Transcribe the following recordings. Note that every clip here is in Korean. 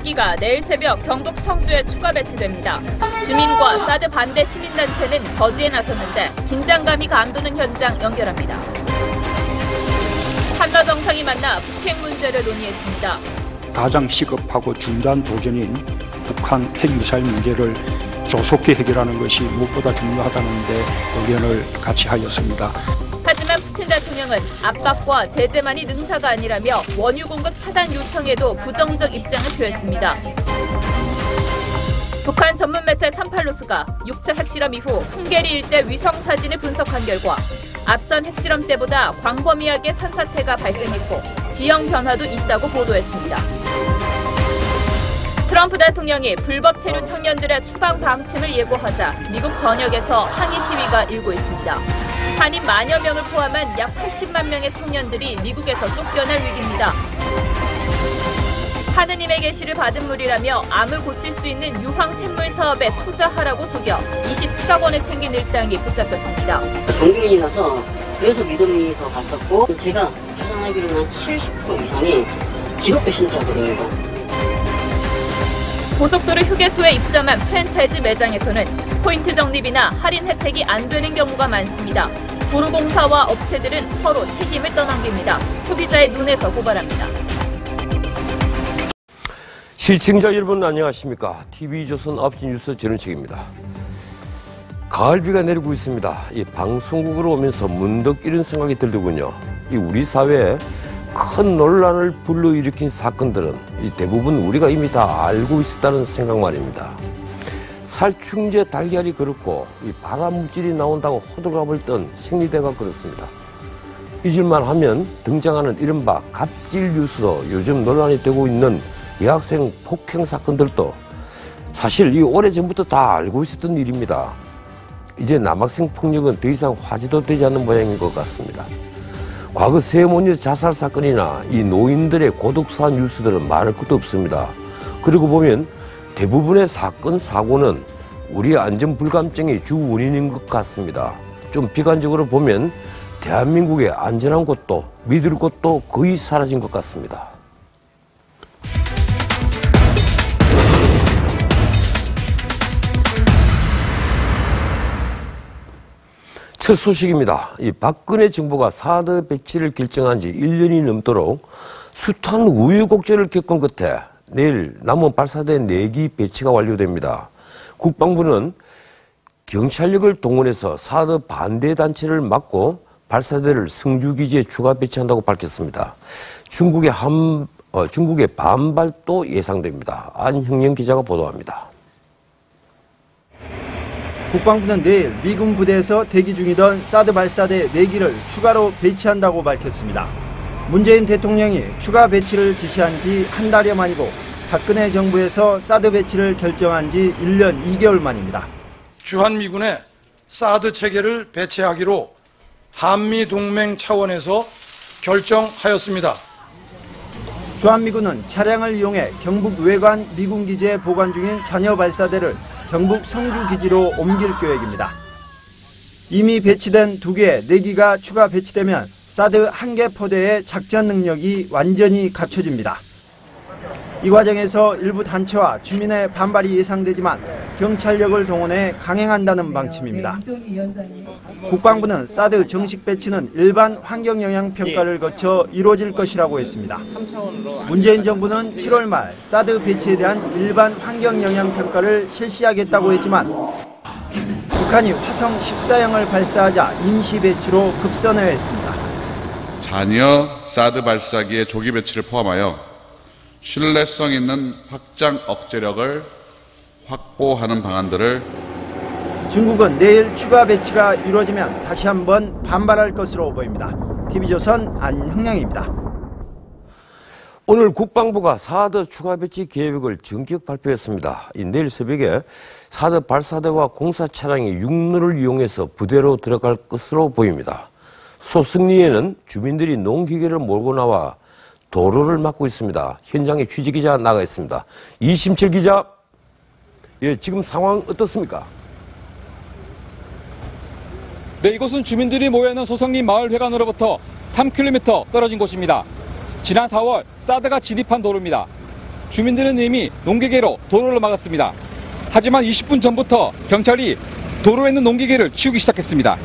4기가 내일 새벽 경북 성주에 추가 배치됩니다. 주민과 사드 반대 시민단체는 저지에 나섰는데 긴장감이 감도는 현장 연결합니다. 한러 정상이 만나 북핵 문제를 논의했습니다. 가장 시급하고 중대한 도전인 북한 핵미사일 문제를 조속히 해결하는 것이 무엇보다 중요하다는 데 의견을 같이 하였습니다. 하지만 푸틴 대통령은 압박과 제재만이 능사가 아니라며 원유 공급 차단 요청에도 부정적 입장을 표했습니다. 북한 전문 매체 38뉴스가 6차 핵실험 이후 풍계리 일대 위성 사진을 분석한 결과 앞선 핵실험 때보다 광범위하게 산사태가 발생했고 지형 변화도 있다고 보도했습니다. 트럼프 대통령이 불법 체류 청년들의 추방 방침을 예고하자 미국 전역에서 항의 시위가 일고 있습니다. 한인 만여 명을 포함한 약 80만 명의 청년들이 미국에서 쫓겨날 위기입니다. 하느님의 계시를 받은 물이라며 암을 고칠 수 있는 유황 샘물 사업에 투자하라고 속여 27억 원을 챙긴 일당이 붙잡혔습니다. 종교인이라서 그래서 믿음이 더 갔었고 제가 추산하기로는 한 70% 이상이 기독교 신자거든요. 고속도로 휴게소에 입점한 프랜차이즈 매장에서는 포인트 적립이나 할인 혜택이 안 되는 경우가 많습니다. 도로공사와 업체들은 서로 책임을 떠넘깁니다. 소비자의 눈에서 고발합니다. 시청자 여러분 안녕하십니까? TV조선 9시 뉴스 전은책입니다. 가을비가 내리고 있습니다. 이 방송국으로 오면서 문득 이런 생각이 들더군요. 이 우리 사회에 큰 논란을 불러일으킨 사건들은 대부분 우리가 이미 다 알고 있었다는 생각 말입니다. 살충제 달걀이 그렇고 이 발암물질이 나온다고 호들갑을 떤 생리대가 그렇습니다. 잊을만 하면 등장하는 이른바 갑질 뉴스로 요즘 논란이 되고 있는 여학생 폭행 사건들도 사실 이 오래전부터 다 알고 있었던 일입니다. 이제 남학생 폭력은 더 이상 화제도 되지 않는 모양인 것 같습니다. 과거 세모녀 자살 사건이나 이 노인들의 고독사 뉴스들은 말할 것도 없습니다. 그리고 보면 대부분의 사건, 사고는 우리의 안전불감증이 주 원인인 것 같습니다. 좀 비관적으로 보면 대한민국의 안전한 곳도 믿을 곳도 거의 사라진 것 같습니다. 첫 소식입니다. 이 박근혜 정부가 사드 배치를 결정한 지 1년이 넘도록 숱한 우유곡절을 겪은 끝에 내일 남은 발사대 4기 배치가 완료됩니다. 국방부는 경찰력을 동원해서 사드 반대 단체를 막고 발사대를 성주기지에 추가 배치한다고 밝혔습니다. 중국의 반발도 예상됩니다. 안형영 기자가 보도합니다. 국방부는 내일 미군 부대에서 대기 중이던 사드 발사대 4기를 추가로 배치한다고 밝혔습니다. 문재인 대통령이 추가 배치를 지시한 지 한 달여 만이고 박근혜 정부에서 사드 배치를 결정한 지 1년 2개월 만입니다. 주한미군의 사드 체계를 배치하기로 한미동맹 차원에서 결정하였습니다. 주한미군은 차량을 이용해 경북 외관 미군 기지에 보관 중인 잔여 발사대를 경북 성주 기지로 옮길 계획입니다. 이미 배치된 2개, 4기가 추가 배치되면 사드 1개 포대의 작전 능력이 완전히 갖춰집니다. 이 과정에서 일부 단체와 주민의 반발이 예상되지만 경찰력을 동원해 강행한다는 방침입니다. 국방부는 사드 정식 배치는 일반 환경영향평가를 거쳐 이루어질 것이라고 했습니다. 문재인 정부는 7월 말 사드 배치에 대한 일반 환경영향평가를 실시하겠다고 했지만 북한이 화성 14형을 발사하자 임시 배치로 급선회했습니다. 잔여 사드 발사기의 조기 배치를 포함하여 신뢰성 있는 확장 억제력을 확보하는 방안들을 중국은 내일 추가 배치가 이루어지면 다시 한번 반발할 것으로 보입니다. TV조선 안형량입니다. 오늘 국방부가 사드 추가 배치 계획을 전격 발표했습니다. 내일 새벽에 사드 발사대와 공사 차량이 육로를 이용해서 부대로 들어갈 것으로 보입니다. 소승리에는 주민들이 농기계를 몰고 나와 도로를 막고 있습니다. 현장에 취재기자 나가 있습니다. 이심철 기자, 지금 상황 어떻습니까? 네, 이곳은 주민들이 모여있는 소성리 마을회관으로부터 3km 떨어진 곳입니다. 지난 4월 사드가 진입한 도로입니다. 주민들은 이미 농기계로 도로를 막았습니다. 하지만 20분 전부터 경찰이 도로에 있는 농기계를 치우기 시작했습니다.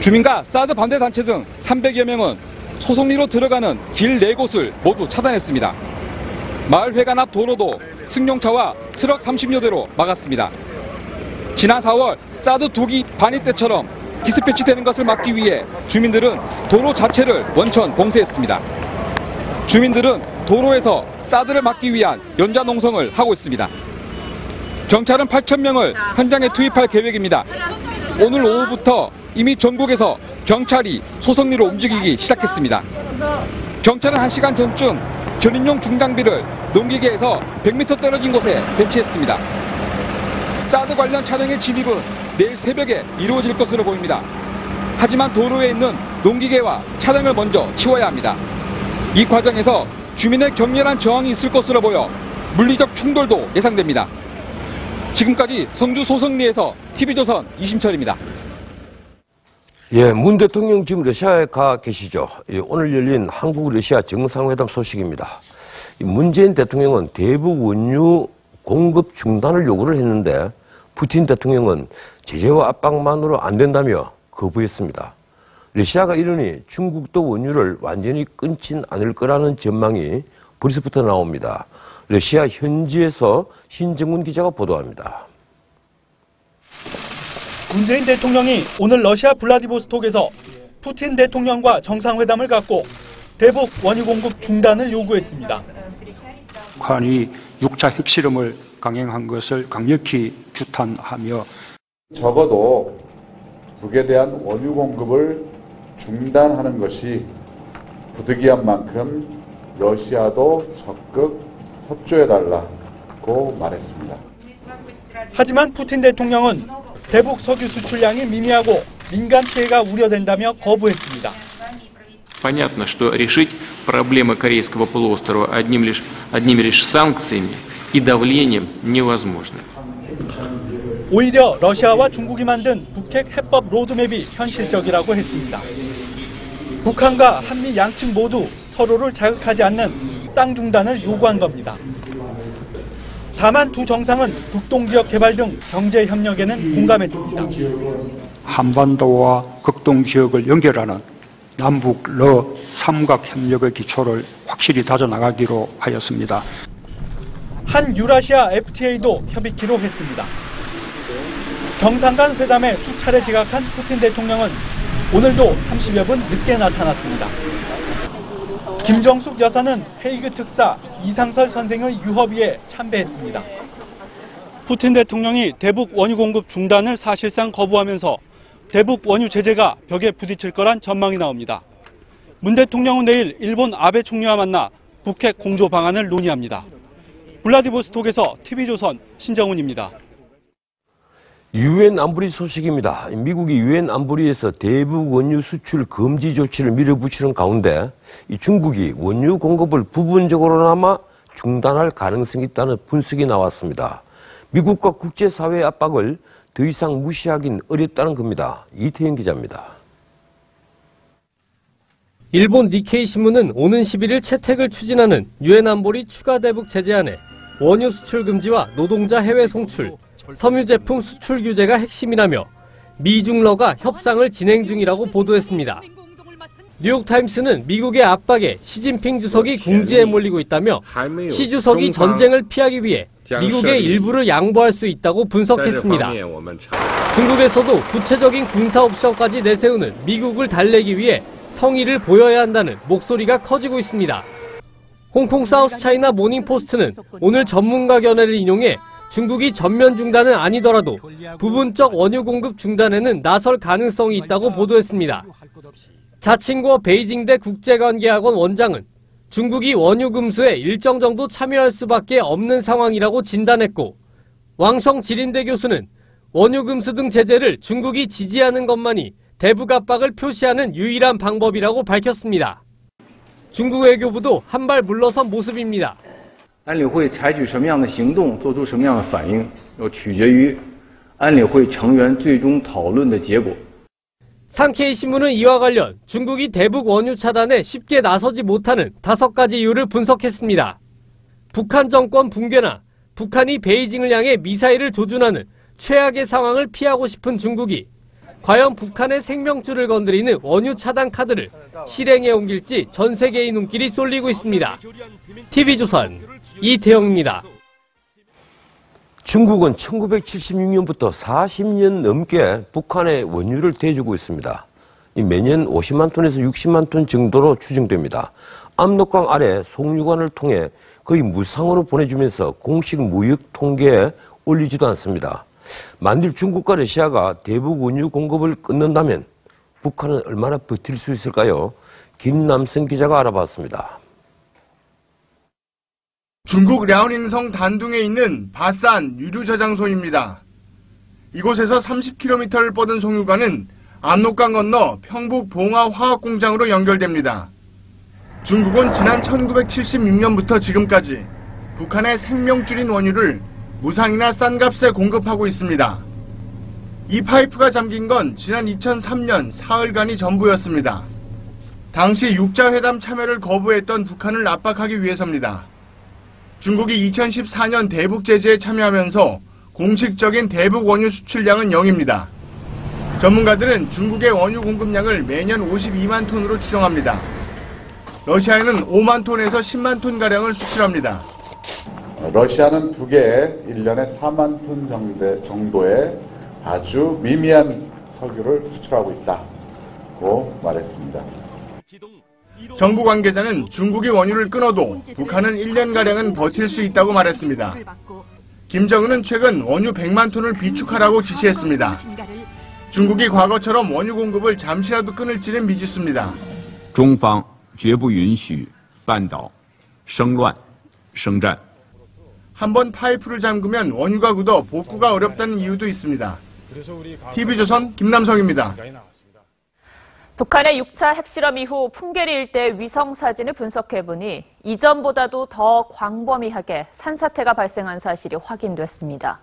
주민과 사드 반대 단체 등 300여 명은 소송리로 들어가는 길 4곳을 모두 차단했습니다. 마을 회관 앞 도로도 승용차와 트럭 30여 대로 막았습니다. 지난 4월 사드 2기 반입 때처럼 기습 배치되는 것을 막기 위해 주민들은 도로 자체를 원천 봉쇄했습니다. 주민들은 도로에서 사드를 막기 위한 연좌 농성을 하고 있습니다. 경찰은 8,000명을 현장에 투입할 계획입니다. 오늘 오후부터 이미 전국에서 경찰이 소송리로 움직이기 시작했습니다. 경찰은 1시간 전쯤 견인용 중장비를 농기계에서 100m 떨어진 곳에 배치했습니다. 사드 관련 차량의 진입은 내일 새벽에 이루어질 것으로 보입니다. 하지만 도로에 있는 농기계와 차량을 먼저 치워야 합니다. 이 과정에서 주민의 격렬한 저항이 있을 것으로 보여 물리적 충돌도 예상됩니다. 지금까지 성주 소성리에서 TV조선 이심철입니다. 예, 문 대통령 지금 러시아에 가 계시죠. 예, 오늘 열린 한국 러시아 정상회담 소식입니다. 문재인 대통령은 대북 원유 공급 중단을 요구를 했는데 푸틴 대통령은 제재와 압박만으로 안 된다며 거부했습니다. 러시아가 이러니 중국도 원유를 완전히 끊진 않을 거라는 전망이 벌써부터 나옵니다. 러시아 현지에서 신정훈 기자가 보도합니다. 문재인 대통령이 오늘 러시아 블라디보스톡에서 푸틴 대통령과 정상회담을 갖고 대북 원유 공급 중단을 요구했습니다. 북한이 6차 핵실험을 강행한 것을 강력히 규탄하며 적어도 북에 대한 원유 공급을 중단하는 것이 부득이한 만큼 러시아도 적극 협조해달라고 말했습니다. 하지만 푸틴 대통령은 대북 석유 수출량이 미미하고 민간 피해가 우려된다며 거부했습니다. Понятно, что решить проблемы Корейского полуострова одними лишь санкциями и давлением невозможно. 오히려 러시아와 중국이 만든 북핵 해법 로드맵이 현실적이라고 했습니다. 북한과 한미 양측 모두 서로를 자극하지 않는 쌍중단을 요구한 겁니다. 다만 두 정상은 북동지역 개발 등 경제 협력에는 공감했습니다. 한반도와 극동지역을 연결하는 남북러 삼각 협력의 기초를 확실히 다져나가기로 하였습니다. 한 유라시아 FTA도 협의키로 했습니다. 정상 간 회담에 수차례 지각한 푸틴 대통령은 오늘도 30여 분 늦게 나타났습니다. 김정숙 여사는 헤이그 특사 이상설 선생의 유허비에 참배했습니다. 푸틴 대통령이 대북 원유 공급 중단을 사실상 거부하면서 대북 원유 제재가 벽에 부딪힐 거란 전망이 나옵니다. 문 대통령은 내일 일본 아베 총리와 만나 북핵 공조 방안을 논의합니다. 블라디보스톡에서 TV조선 신정훈입니다. 유엔 안보리 소식입니다. 미국이 유엔 안보리에서 대북 원유 수출 금지 조치를 밀어붙이는 가운데 이 중국이 원유 공급을 부분적으로나마 중단할 가능성이 있다는 분석이 나왔습니다. 미국과 국제사회의 압박을 더 이상 무시하긴 어렵다는 겁니다. 이태영 기자입니다. 일본 니케이 신문은 오는 11일 채택을 추진하는 유엔 안보리 추가 대북 제재안에 원유 수출 금지와 노동자 해외 송출, 섬유 제품 수출 규제가 핵심이라며 미중러가 협상을 진행 중이라고 보도했습니다. 뉴욕타임스는 미국의 압박에 시진핑 주석이 궁지에 몰리고 있다며 시 주석이 전쟁을 피하기 위해 미국의 일부를 양보할 수 있다고 분석했습니다. 중국에서도 구체적인 군사 옵션까지 내세우는 미국을 달래기 위해 성의를 보여야 한다는 목소리가 커지고 있습니다. 홍콩 사우스차이나 모닝포스트는 오늘 전문가 견해를 인용해 중국이 전면 중단은 아니더라도 부분적 원유 공급 중단에는 나설 가능성이 있다고 보도했습니다. 자칭고 베이징대 국제관계학원 원장은 중국이 원유 금수에 일정 정도 참여할 수밖에 없는 상황이라고 진단했고, 왕성 지린대 교수는 원유 금수 등 제재를 중국이 지지하는 것만이 대북 압박을 표시하는 유일한 방법이라고 밝혔습니다. 중국 외교부도 한 발 물러선 모습입니다. 安理会采取什么样的行动，做出什么样的反应，要取决于安理会成员最终讨论的结果。 산케이 신문은 이와 관련 중국이 대북 원유 차단에 쉽게 나서지 못하는 5가지 이유를 분석했습니다. 북한 정권 붕괴나 북한이 베이징을 향해 미사일을 조준하는 최악의 상황을 피하고 싶은 중국이 과연 북한의 생명줄을 건드리는 원유 차단 카드를 실행에 옮길지 전 세계의 눈길이 쏠리고 있습니다. TV조선 이태영입니다. 중국은 1976년부터 40년 넘게 북한의 원유를 대주고 있습니다. 매년 50만 톤에서 60만 톤 정도로 추정됩니다. 압록강 아래 송유관을 통해 거의 무상으로 보내주면서 공식 무역 통계에 올리지도 않습니다. 만일 중국과 러시아가 대북 원유 공급을 끊는다면 북한은 얼마나 버틸 수 있을까요? 김남성 기자가 알아봤습니다. 중국 랴오닝성 단둥에 있는 바산 유류 저장소입니다. 이곳에서 30km를 뻗은 송유관은 압록강 건너 평북 봉화 화학공장으로 연결됩니다. 중국은 지난 1976년부터 지금까지 북한의 생명줄인 원유를 무상이나 싼 값에 공급하고 있습니다. 이 파이프가 잠긴 건 지난 2003년 사흘간이 전부였습니다. 당시 육자회담 참여를 거부했던 북한을 압박하기 위해서입니다. 중국이 2014년 대북 제재에 참여하면서 공식적인 대북 원유 수출량은 0입니다. 전문가들은 중국의 원유 공급량을 매년 52만 톤으로 추정합니다. 러시아에는 5만 톤에서 10만 톤가량을 수출합니다. 러시아는 두 개에 1년에 4만 톤 정도의 아주 미미한 석유를 수출하고 있다고 말했습니다. 정부 관계자는 중국이 원유를 끊어도 북한은 1년가량은 버틸 수 있다고 말했습니다. 김정은은 최근 원유 100만 톤을 비축하라고 지시했습니다. 중국이 과거처럼 원유 공급을 잠시라도 끊을지는 미지수입니다. 中方绝不允许半岛生乱生战. 한번 파이프를 잠그면 원유가 굳어 복구가 어렵다는 이유도 있습니다. TV조선 김남성입니다. 북한의 6차 핵실험 이후 풍계리 일대 위성 사진을 분석해보니 이전보다도 더 광범위하게 산사태가 발생한 사실이 확인됐습니다.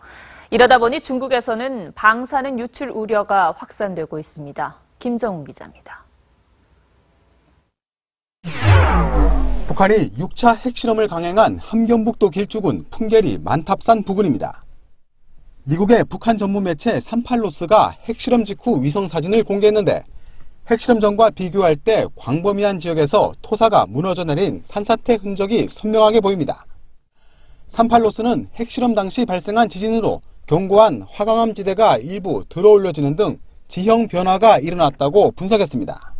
이러다 보니 중국에서는 방사능 유출 우려가 확산되고 있습니다. 김정훈 기자입니다. 북한이 6차 핵실험을 강행한 함경북도 길쭉군 풍계리 만탑산 부근입니다. 미국의 북한 전문 매체 38로스가 핵실험 직후 위성 사진을 공개했는데 핵실험 전과 비교할 때 광범위한 지역에서 토사가 무너져 내린 산사태 흔적이 선명하게 보입니다. 38로스는 핵실험 당시 발생한 지진으로 견고한 화강암 지대가 일부 들어올려지는 등 지형 변화가 일어났다고 분석했습니다.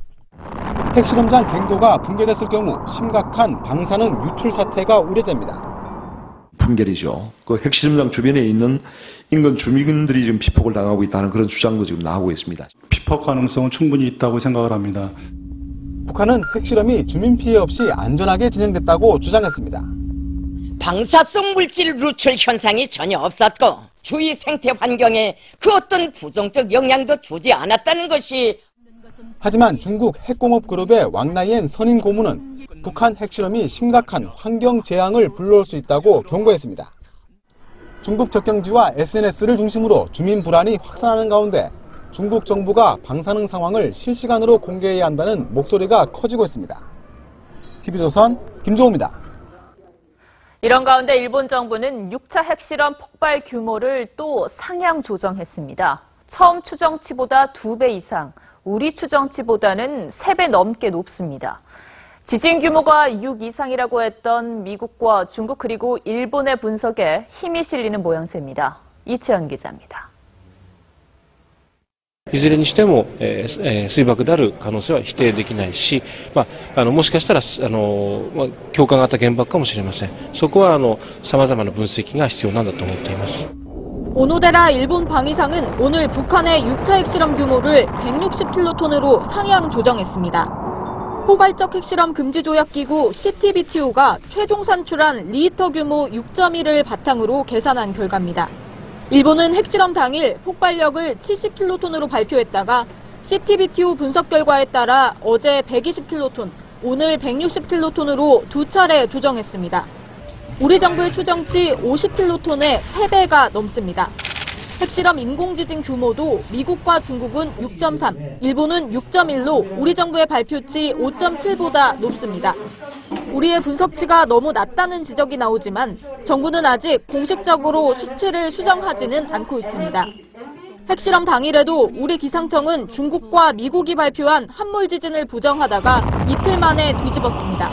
핵실험장 갱도가 붕괴됐을 경우 심각한 방사능 유출 사태가 우려됩니다. 풍계리죠. 그 핵실험장 주변에 있는 인근 주민들이 지금 피폭을 당하고 있다는 그런 주장도 지금 나오고 있습니다. 피폭 가능성은 충분히 있다고 생각을 합니다. 북한은 핵실험이 주민 피해 없이 안전하게 진행됐다고 주장했습니다. 방사성 물질 누출 현상이 전혀 없었고 주위 생태 환경에 그 어떤 부정적 영향도 주지 않았다는 것이. 하지만 중국 핵공업 그룹의 왕나이엔 선임 고문은 북한 핵실험이 심각한 환경 재앙을 불러올 수 있다고 경고했습니다. 중국 접경지와 SNS를 중심으로 주민 불안이 확산하는 가운데 중국 정부가 방사능 상황을 실시간으로 공개해야 한다는 목소리가 커지고 있습니다. TV조선 김종우입니다. 이런 가운데 일본 정부는 6차 핵실험 폭발 규모를 또 상향 조정했습니다. 처음 추정치보다 2배 이상, 우리 추정치보다는 3배 넘게 높습니다. 지진 규모가 6 이상이라고 했던 미국과 중국 그리고 일본의 분석에 힘이 실리는 모양새입니다. 이채연 기자입니다. いずれにしても、水爆である可能性は否定できないし、もしかしたら共感型原爆かもしれません。そこは様々な分析が必要なんだと思っています。 오노데라 일본 방위상은 오늘 북한의 6차 핵실험 규모를 160킬로톤으로 상향 조정했습니다. 포괄적 핵실험 금지 조약기구 CTBTO가 최종 산출한 리히터 규모 6.1을 바탕으로 계산한 결과입니다. 일본은 핵실험 당일 폭발력을 70킬로톤으로 발표했다가 CTBTO 분석 결과에 따라 어제 120킬로톤, 오늘 160킬로톤으로 2차례 조정했습니다. 우리 정부의 추정치 50킬로톤의 3배가 넘습니다. 핵실험 인공지진 규모도 미국과 중국은 6.3, 일본은 6.1로 우리 정부의 발표치 5.7보다 높습니다. 우리의 분석치가 너무 낮다는 지적이 나오지만 정부는 아직 공식적으로 수치를 수정하지는 않고 있습니다. 핵실험 당일에도 우리 기상청은 중국과 미국이 발표한 함몰 지진을 부정하다가 이틀 만에 뒤집었습니다.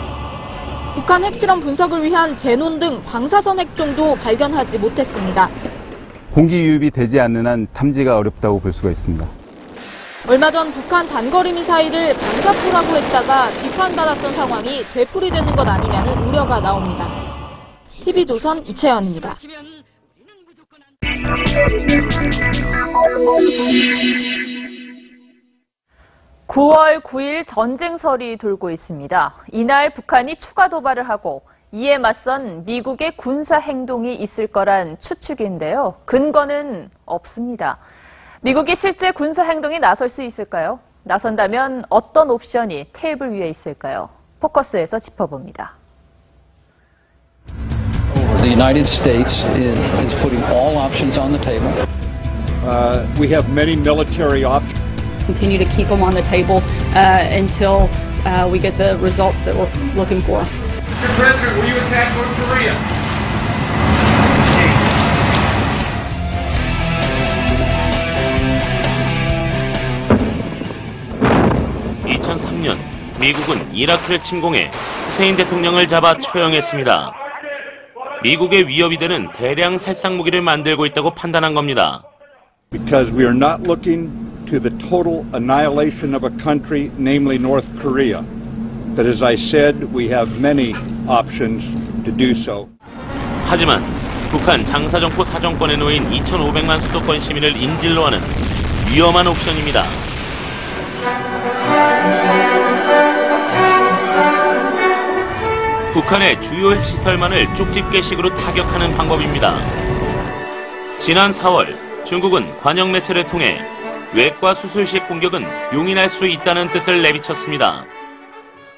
북한 핵실험 분석을 위한 제논 등 방사선 핵종도 발견하지 못했습니다. 공기 유입이 되지 않는 한 탐지가 어렵다고 볼 수가 있습니다. 얼마 전 북한 단거리 미사일을 방사포라고 했다가 비판받았던 상황이 되풀이되는 것 아니냐는 우려가 나옵니다. TV조선 이채연입니다. 9월 9일 전쟁설이 돌고 있습니다. 이날 북한이 추가 도발을 하고 이에 맞선 미국의 군사 행동이 있을 거란 추측인데요. 근거는 없습니다. 미국이 실제 군사 행동에 나설 수 있을까요? 나선다면 어떤 옵션이 테이블 위에 있을까요? 포커스에서 짚어봅니다. The United States is putting all options on the table. We have many military options. Continue to keep them on the table until we get the results that we're looking for. Mr. President, will you attack North Korea? 2003년 미국은 이라크를 침공해 후세인 대통령을 잡아 처형했습니다. 미국의 위협이 되는 대량 살상 무기를 만들고 있다고 판단한 겁니다. Because we are not looking to the total annihilation of a country, namely North Korea. But as I said, we have many options to do so. 하지만 북한 장사정포 사정권에 놓인 2,500만 수도권 시민을 인질로 하는 위험한 옵션입니다. 북한의 주요 핵시설만을 쪽집게식으로 타격하는 방법입니다. 지난 4월 중국은 관영 매체를 통해 외과 수술식 공격은 용인할 수 있다는 뜻을 내비쳤습니다.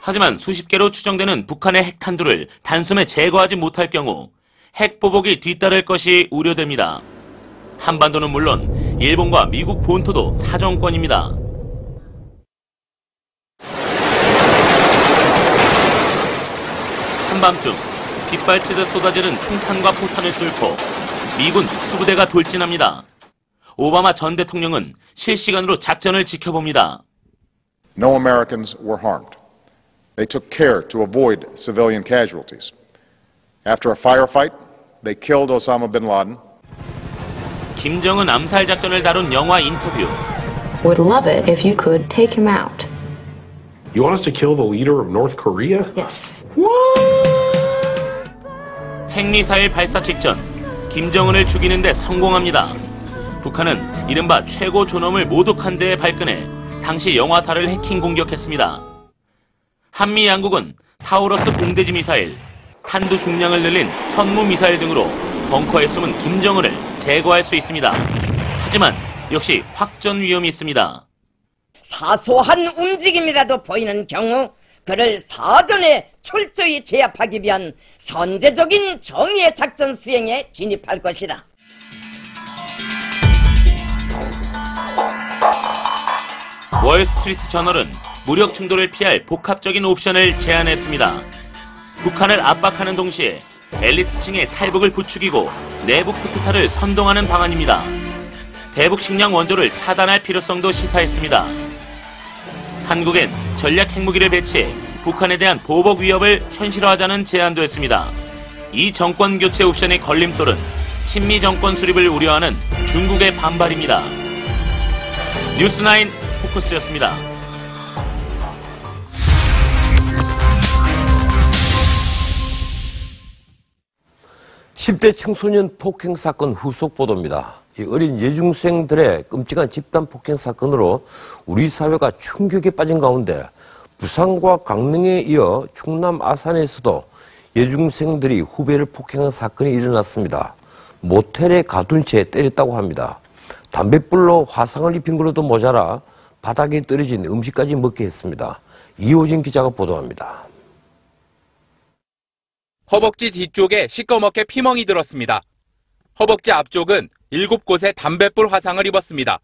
하지만 수십 개로 추정되는 북한의 핵탄두를 단숨에 제거하지 못할 경우 핵보복이 뒤따를 것이 우려됩니다. 한반도는 물론 일본과 미국 본토도 사정권입니다. 한밤중 빗발치듯 쏟아지는 총탄과 포탄을 뚫고 미군 특수부대가 돌진합니다. 오바마 전 대통령은 실시간으로 작전을 지켜봅니다. No Americans were harmed. They took care to avoid civilian casualties. After a firefight, they killed Osama bin Laden. 김정은 암살 작전을 다룬 영화 인터뷰. Would love it if you could take him out. You want us to kill the leader of North Korea? Yes. 핵미사일 발사 직전 김정은을 죽이는 데 성공합니다. 북한은 이른바 최고 존엄을 모독한 데에 발끈해 당시 영화사를 해킹 공격했습니다. 한미 양국은 타우러스 공대지 미사일, 탄두 중량을 늘린 현무 미사일 등으로 벙커에 숨은 김정은을 제거할 수 있습니다. 하지만 역시 확전 위험이 있습니다. 사소한 움직임이라도 보이는 경우 그를 사전에 철저히 제압하기 위한 선제적인 정의의 작전 수행에 진입할 것이다. 월스트리트 저널은 무력 충돌을 피할 복합적인 옵션을 제안했습니다. 북한을 압박하는 동시에 엘리트층의 탈북을 부추기고 내부 쿠데타를 선동하는 방안입니다. 대북 식량 원조를 차단할 필요성도 시사했습니다. 한국엔 전략 핵무기를 배치해 북한에 대한 보복 위협을 현실화하자는 제안도 했습니다. 이 정권 교체 옵션의 걸림돌은 친미 정권 수립을 우려하는 중국의 반발입니다. 뉴스9 포커스였습니다. 10대 청소년 폭행 사건 후속 보도입니다. 이 어린 여중생들의 끔찍한 집단 폭행 사건으로 우리 사회가 충격에 빠진 가운데 부산과 강릉에 이어 충남 아산에서도 여중생들이 후배를 폭행한 사건이 일어났습니다. 모텔에 가둔 채 때렸다고 합니다. 담뱃불로 화상을 입힌 걸로도 모자라 바닥에 떨어진 음식까지 먹게 했습니다. 이호진 기자가 보도합니다. 허벅지 뒤쪽에 시꺼멓게 피멍이 들었습니다. 허벅지 앞쪽은 7곳에 담뱃불 화상을 입었습니다.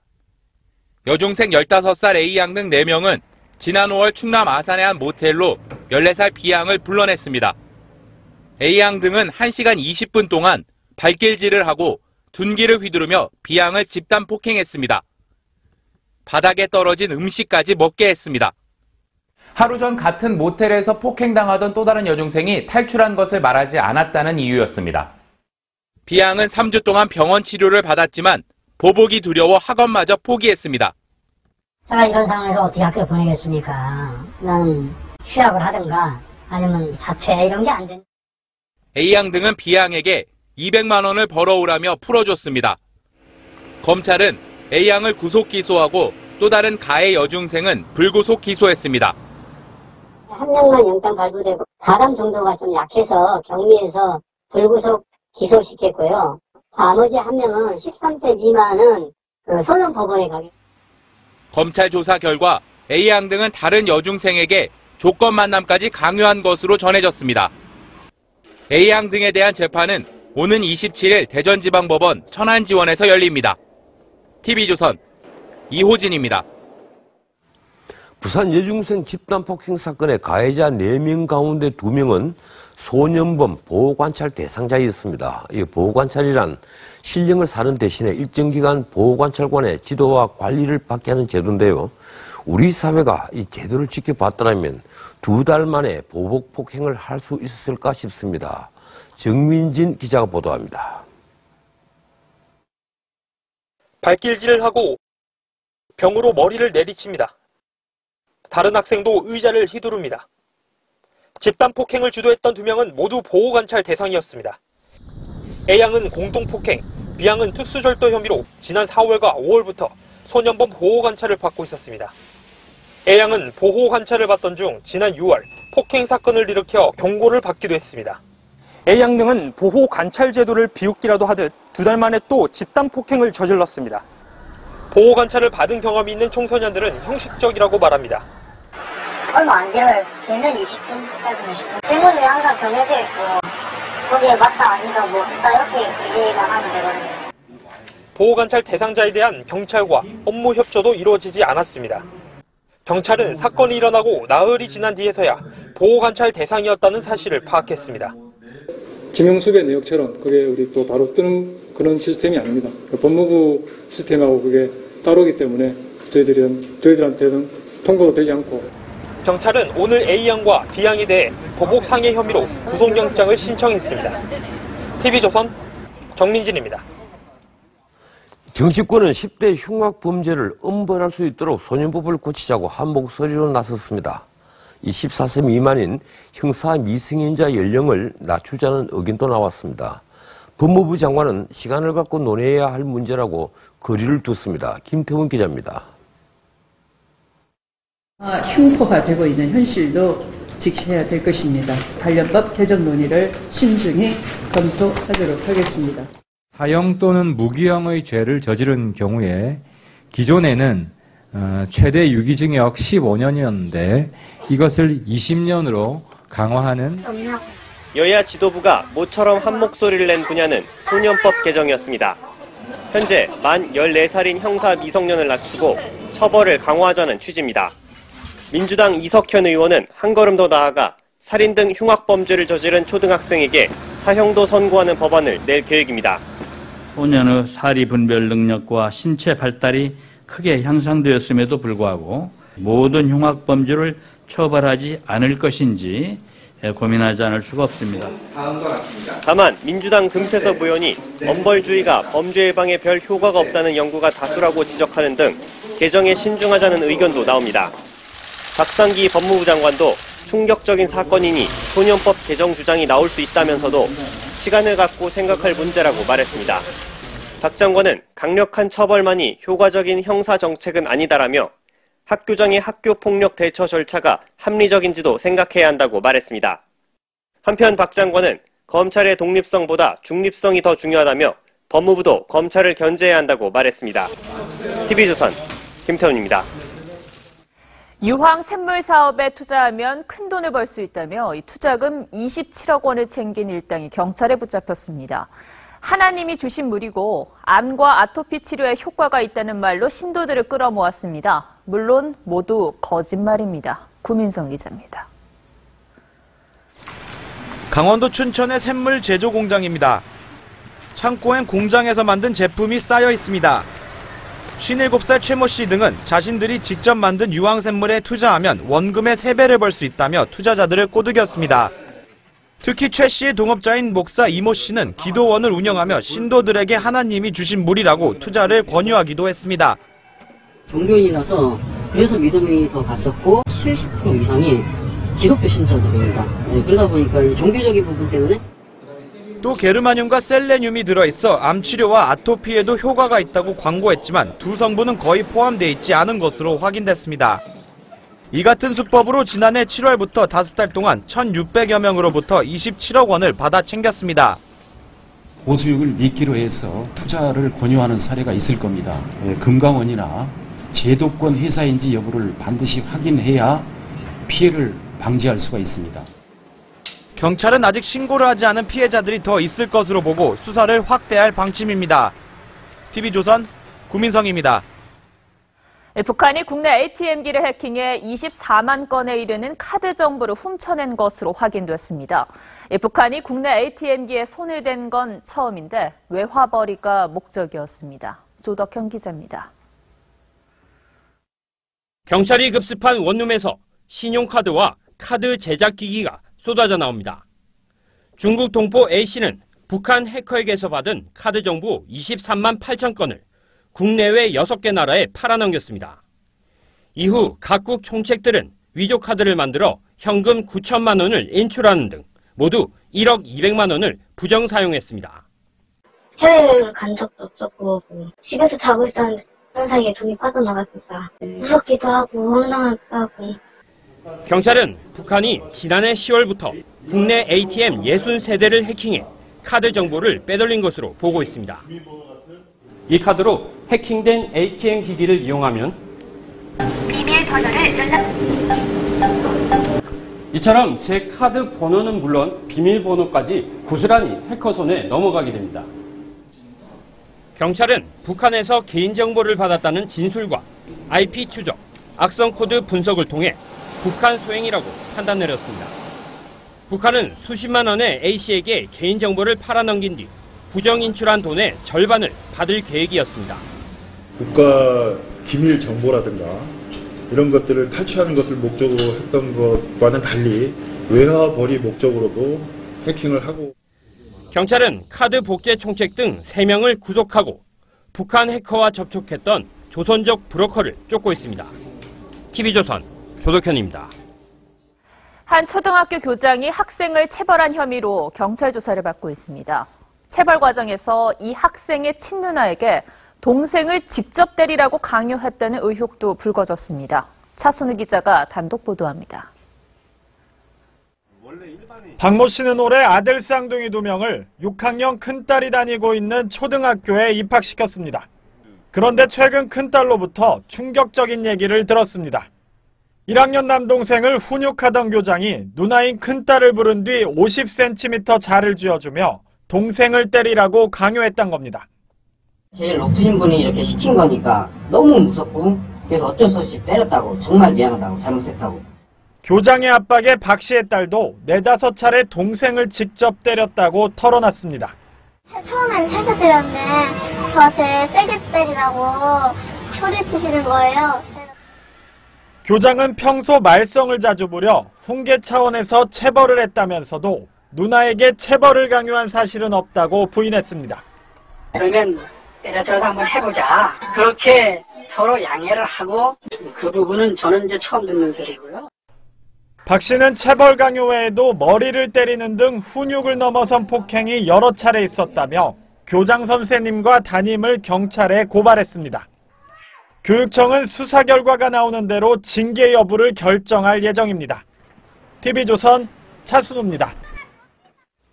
여중생 15살 A양 등 4명은 지난 5월 충남 아산의 한 모텔로 14살 B양을 불러냈습니다. A양 등은 1시간 20분 동안 발길질을 하고 둔기를 휘두르며 B양을 집단 폭행했습니다. 바닥에 떨어진 음식까지 먹게 했습니다. 하루 전 같은 모텔에서 폭행당하던 또 다른 여중생이 탈출한 것을 말하지 않았다는 이유였습니다. B양은 3주 동안 병원 치료를 받았지만 보복이 두려워 학원마저 포기했습니다. 제가 이런 상황에서 어떻게 학교에 보내겠습니까? 나는 휴학을 하든가 아니면 자퇴 이런 게 안 된. A양 등은 B양에게 200만 원을 벌어오라며 풀어줬습니다. 검찰은 A양을 구속 기소하고 또 다른 가해 여중생은 불구속 기소했습니다. 한 명만 영장 발부되고 사람 정도가 좀 약해서 경위에서 불구속 기소시켰고요. 나머지 한 명은 13세 미만은 소년법원에 가게. 검찰 조사 결과 A양 등은 다른 여중생에게 조건 만남까지 강요한 것으로 전해졌습니다. A양 등에 대한 재판은 오는 27일 대전지방법원 천안지원에서 열립니다. TV조선 이호진입니다. 부산 여중생 집단폭행 사건의 가해자 4명 가운데 2명은 소년범 보호관찰 대상자였습니다. 이 보호관찰이란 실형을 사는 대신에 일정 기간 보호관찰관의 지도와 관리를 받게 하는 제도인데요. 우리 사회가 이 제도를 지켜봤더라면 2달 만에 보복 폭행을 할 수 있었을까 싶습니다. 정민진 기자가 보도합니다. 발길질을 하고 병으로 머리를 내리칩니다. 다른 학생도 의자를 휘두릅니다. 집단 폭행을 주도했던 2명은 모두 보호관찰 대상이었습니다. A양은 공동폭행, B양은 특수절도 혐의로 지난 4월과 5월부터 소년범 보호관찰을 받고 있었습니다. A양은 보호관찰을 받던 중 지난 6월 폭행 사건을 일으켜 경고를 받기도 했습니다. A양 등은 보호관찰 제도를 비웃기라도 하듯 2달 만에 또 집단 폭행을 저질렀습니다. 보호관찰을 받은 경험이 있는 청소년들은 형식적이라고 말합니다. 얼마 안 길어요. 길면 20분, 짧으면 10분. 질문이 항상 정해져 있고 거기에 맞다 아니다 뭐 있다 이렇게 얘기만 하면 되거든요. 보호관찰 대상자에 대한 경찰과 업무 협조도 이루어지지 않았습니다. 경찰은 사건이 일어나고 나흘이 지난 뒤에서야 보호관찰 대상이었다는 사실을 파악했습니다. 김영수배 내역처럼 그게 우리 또 바로 뜨는 그런 시스템이 아닙니다. 법무부 시스템하고 그게 따로기 때문에 저희들한테는 통보도 되지 않고. 경찰은 오늘 A양과 B양에 대해 보복 상해 혐의로 구속영장을 신청했습니다. TV조선 정민진입니다. 정치권은 10대 흉악 범죄를 엄벌할 수 있도록 소년법을 고치자고 한 목소리로 나섰습니다. 이 14세 미만인 형사 미성년자 연령을 낮추자는 의견도 나왔습니다. 법무부 장관은 시간을 갖고 논의해야 할 문제라고 거리를 뒀습니다. 김태훈 기자입니다. 흉포가 되고 있는 현실도 직시해야 될 것입니다. 관련법 개정 논의를 신중히 검토하도록 하겠습니다. 사형 또는 무기형의 죄를 저지른 경우에 기존에는 최대 유기징역 15년이었는데 이것을 20년으로 강화하는 여야 지도부가 모처럼 한 목소리를 낸 분야는 소년법 개정이었습니다. 현재 만 14살인 형사 미성년을 낮추고 처벌을 강화하자는 취지입니다. 민주당 이석현 의원은 한 걸음 더 나아가 살인 등 흉악범죄를 저지른 초등학생에게 사형도 선고하는 법안을 낼 계획입니다. 소년의 사리 분별 능력과 신체 발달이 크게 향상되었음에도 불구하고 모든 흉악범죄를 처벌하지 않을 것인지 고민하지 않을 수가 없습니다. 다만 민주당 금태섭 의원이 엄벌주의가 범죄 예방에 별 효과가 없다는 연구가 다수라고 지적하는 등 개정에 신중하자는 의견도 나옵니다. 박상기 법무부 장관도 충격적인 사건이니 소년법 개정 주장이 나올 수 있다면서도 시간을 갖고 생각할 문제라고 말했습니다. 박 장관은 강력한 처벌만이 효과적인 형사 정책은 아니다라며 학교장의 학교폭력 대처 절차가 합리적인지도 생각해야 한다고 말했습니다. 한편 박 장관은 검찰의 독립성보다 중립성이 더 중요하다며 법무부도 검찰을 견제해야 한다고 말했습니다. TV조선 김태훈입니다. 유황 샘물 사업에 투자하면 큰 돈을 벌 수 있다며 이 투자금 27억 원을 챙긴 일당이 경찰에 붙잡혔습니다. 하나님이 주신 물이고 암과 아토피 치료에 효과가 있다는 말로 신도들을 끌어모았습니다. 물론 모두 거짓말입니다. 구민성 기자입니다. 강원도 춘천의 샘물 제조 공장입니다. 창고엔 공장에서 만든 제품이 쌓여 있습니다. 57살 최모 씨 등은 자신들이 직접 만든 유황샘물에 투자하면 원금의 3배를 벌 수 있다며 투자자들을 꼬드겼습니다. 특히 최 씨의 동업자인 목사 이모 씨는 기도원을 운영하며 신도들에게 하나님이 주신 물이라고 투자를 권유하기도 했습니다. 종교인이라서 그래서 믿음이 더 갔었고 70% 이상이 기독교 신자들입니다. 그러다 보니까 종교적인 부분 때문에 또 게르마늄과 셀레늄이 들어있어 암 치료와 아토피에도 효과가 있다고 광고했지만 두 성분은 거의 포함되어 있지 않은 것으로 확인됐습니다. 이 같은 수법으로 지난해 7월부터 5달 동안 1,600여 명으로부터 27억 원을 받아 챙겼습니다. 보수육을 믿기로 해서 투자를 권유하는 사례가 있을 겁니다. 금강원이나 제도권 회사인지 여부를 반드시 확인해야 피해를 방지할 수가 있습니다. 경찰은 아직 신고를 하지 않은 피해자들이 더 있을 것으로 보고 수사를 확대할 방침입니다. TV조선 구민성입니다. 북한이 국내 ATM기를 해킹해 24만 건에 이르는 카드 정보를 훔쳐낸 것으로 확인됐습니다. 북한이 국내 ATM기에 손을 댄 건 처음인데 외화벌이가 목적이었습니다. 조덕현 기자입니다. 경찰이 급습한 원룸에서 신용카드와 카드 제작기기가 쏟아져 나옵니다. 중국 동포 A씨는 북한 해커에게서 받은 카드 정보 23만 8천 건을 국내외 6개 나라에 팔아넘겼습니다. 이후 각국 총책들은 위조 카드를 만들어 현금 9천만 원을 인출하는 등 모두 1억 200만 원을 부정 사용했습니다. 해외여행 간 적도 없었고 집에서 자고 있었는데 그런 사이에 돈이 빠져나갔으니까 무섭기도 하고 황당하기도 하고. 경찰은 북한이 지난해 10월부터 국내 ATM 63대를 해킹해 카드 정보를 빼돌린 것으로 보고 있습니다. 이 카드로 해킹된 ATM 기기를 이용하면 비밀번호를 이처럼 제 카드 번호는 물론 비밀번호까지 고스란히 해커 손에 넘어가게 됩니다. 경찰은 북한에서 개인정보를 받았다는 진술과 IP 추적, 악성 코드 분석을 통해 북한 소행이라고 판단 내렸습니다. 북한은 수십만 원의 A씨에게 개인정보를 팔아넘긴 뒤 부정 인출한 돈의 절반을 받을 계획이었습니다. 국가 기밀 정보라든가 이런 것들을 탈취하는 것을 목적으로 했던 것과는 달리 외화벌이 목적으로도 해킹을 하고. 경찰은 카드 복제 총책 등 3명을 구속하고 북한 해커와 접촉했던 조선족 브로커를 쫓고 있습니다. TV조선 조덕현입니다. 한 초등학교 교장이 학생을 체벌한 혐의로 경찰 조사를 받고 있습니다. 체벌 과정에서 이 학생의 친누나에게 동생을 직접 때리라고 강요했다는 의혹도 불거졌습니다. 차순우 기자가 단독 보도합니다. 박모 씨는 올해 아들 쌍둥이 2명을 6학년 큰딸이 다니고 있는 초등학교에 입학시켰습니다. 그런데 최근 큰딸로부터 충격적인 얘기를 들었습니다. 1학년 남동생을 훈육하던 교장이 누나인 큰딸을 부른 뒤 50cm 자를 쥐어주며 동생을 때리라고 강요했던 겁니다. 제일 높으신 분이 이렇게 시킨 거니까 너무 무섭고 그래서 어쩔 수 없이 때렸다고, 정말 미안하다고, 잘못했다고. 교장의 압박에 박 씨의 딸도 4-5차례 동생을 직접 때렸다고 털어놨습니다. 처음엔 살살 때렸는데 저한테 세게 때리라고 소리치시는 거예요. 교장은 평소 말썽을 자주 부려 훈계 차원에서 체벌을 했다면서도 누나에게 체벌을 강요한 사실은 없다고 부인했습니다. 그러면 때려들어서 한번 해보자. 그렇게 서로 양해를 하고 그 부분은 저는 이제 처음 듣는 소리고요. 박 씨는 체벌 강요 외에도 머리를 때리는 등 훈육을 넘어선 폭행이 여러 차례 있었다며 교장 선생님과 담임을 경찰에 고발했습니다. 교육청은 수사 결과가 나오는 대로 징계 여부를 결정할 예정입니다. TV조선 차순우입니다.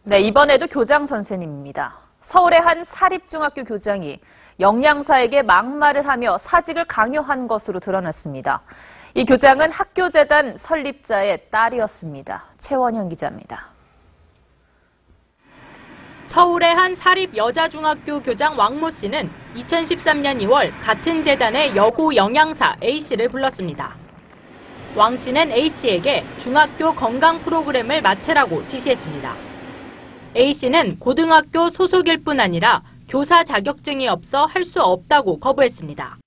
네, 이번에도 교장 선생님입니다. 서울의 한 사립중학교 교장이 영양사에게 막말을 하며 사직을 강요한 것으로 드러났습니다. 이 교장은 학교재단 설립자의 딸이었습니다. 최원형 기자입니다. 서울의 한 사립 여자중학교 교장 왕모 씨는 2013년 2월 같은 재단의 여고 영양사 A씨를 불렀습니다. 왕 씨는 A씨에게 중학교 건강 프로그램을 맡으라고 지시했습니다. A씨는 고등학교 소속일 뿐 아니라 교사 자격증이 없어 할 수 없다고 거부했습니다.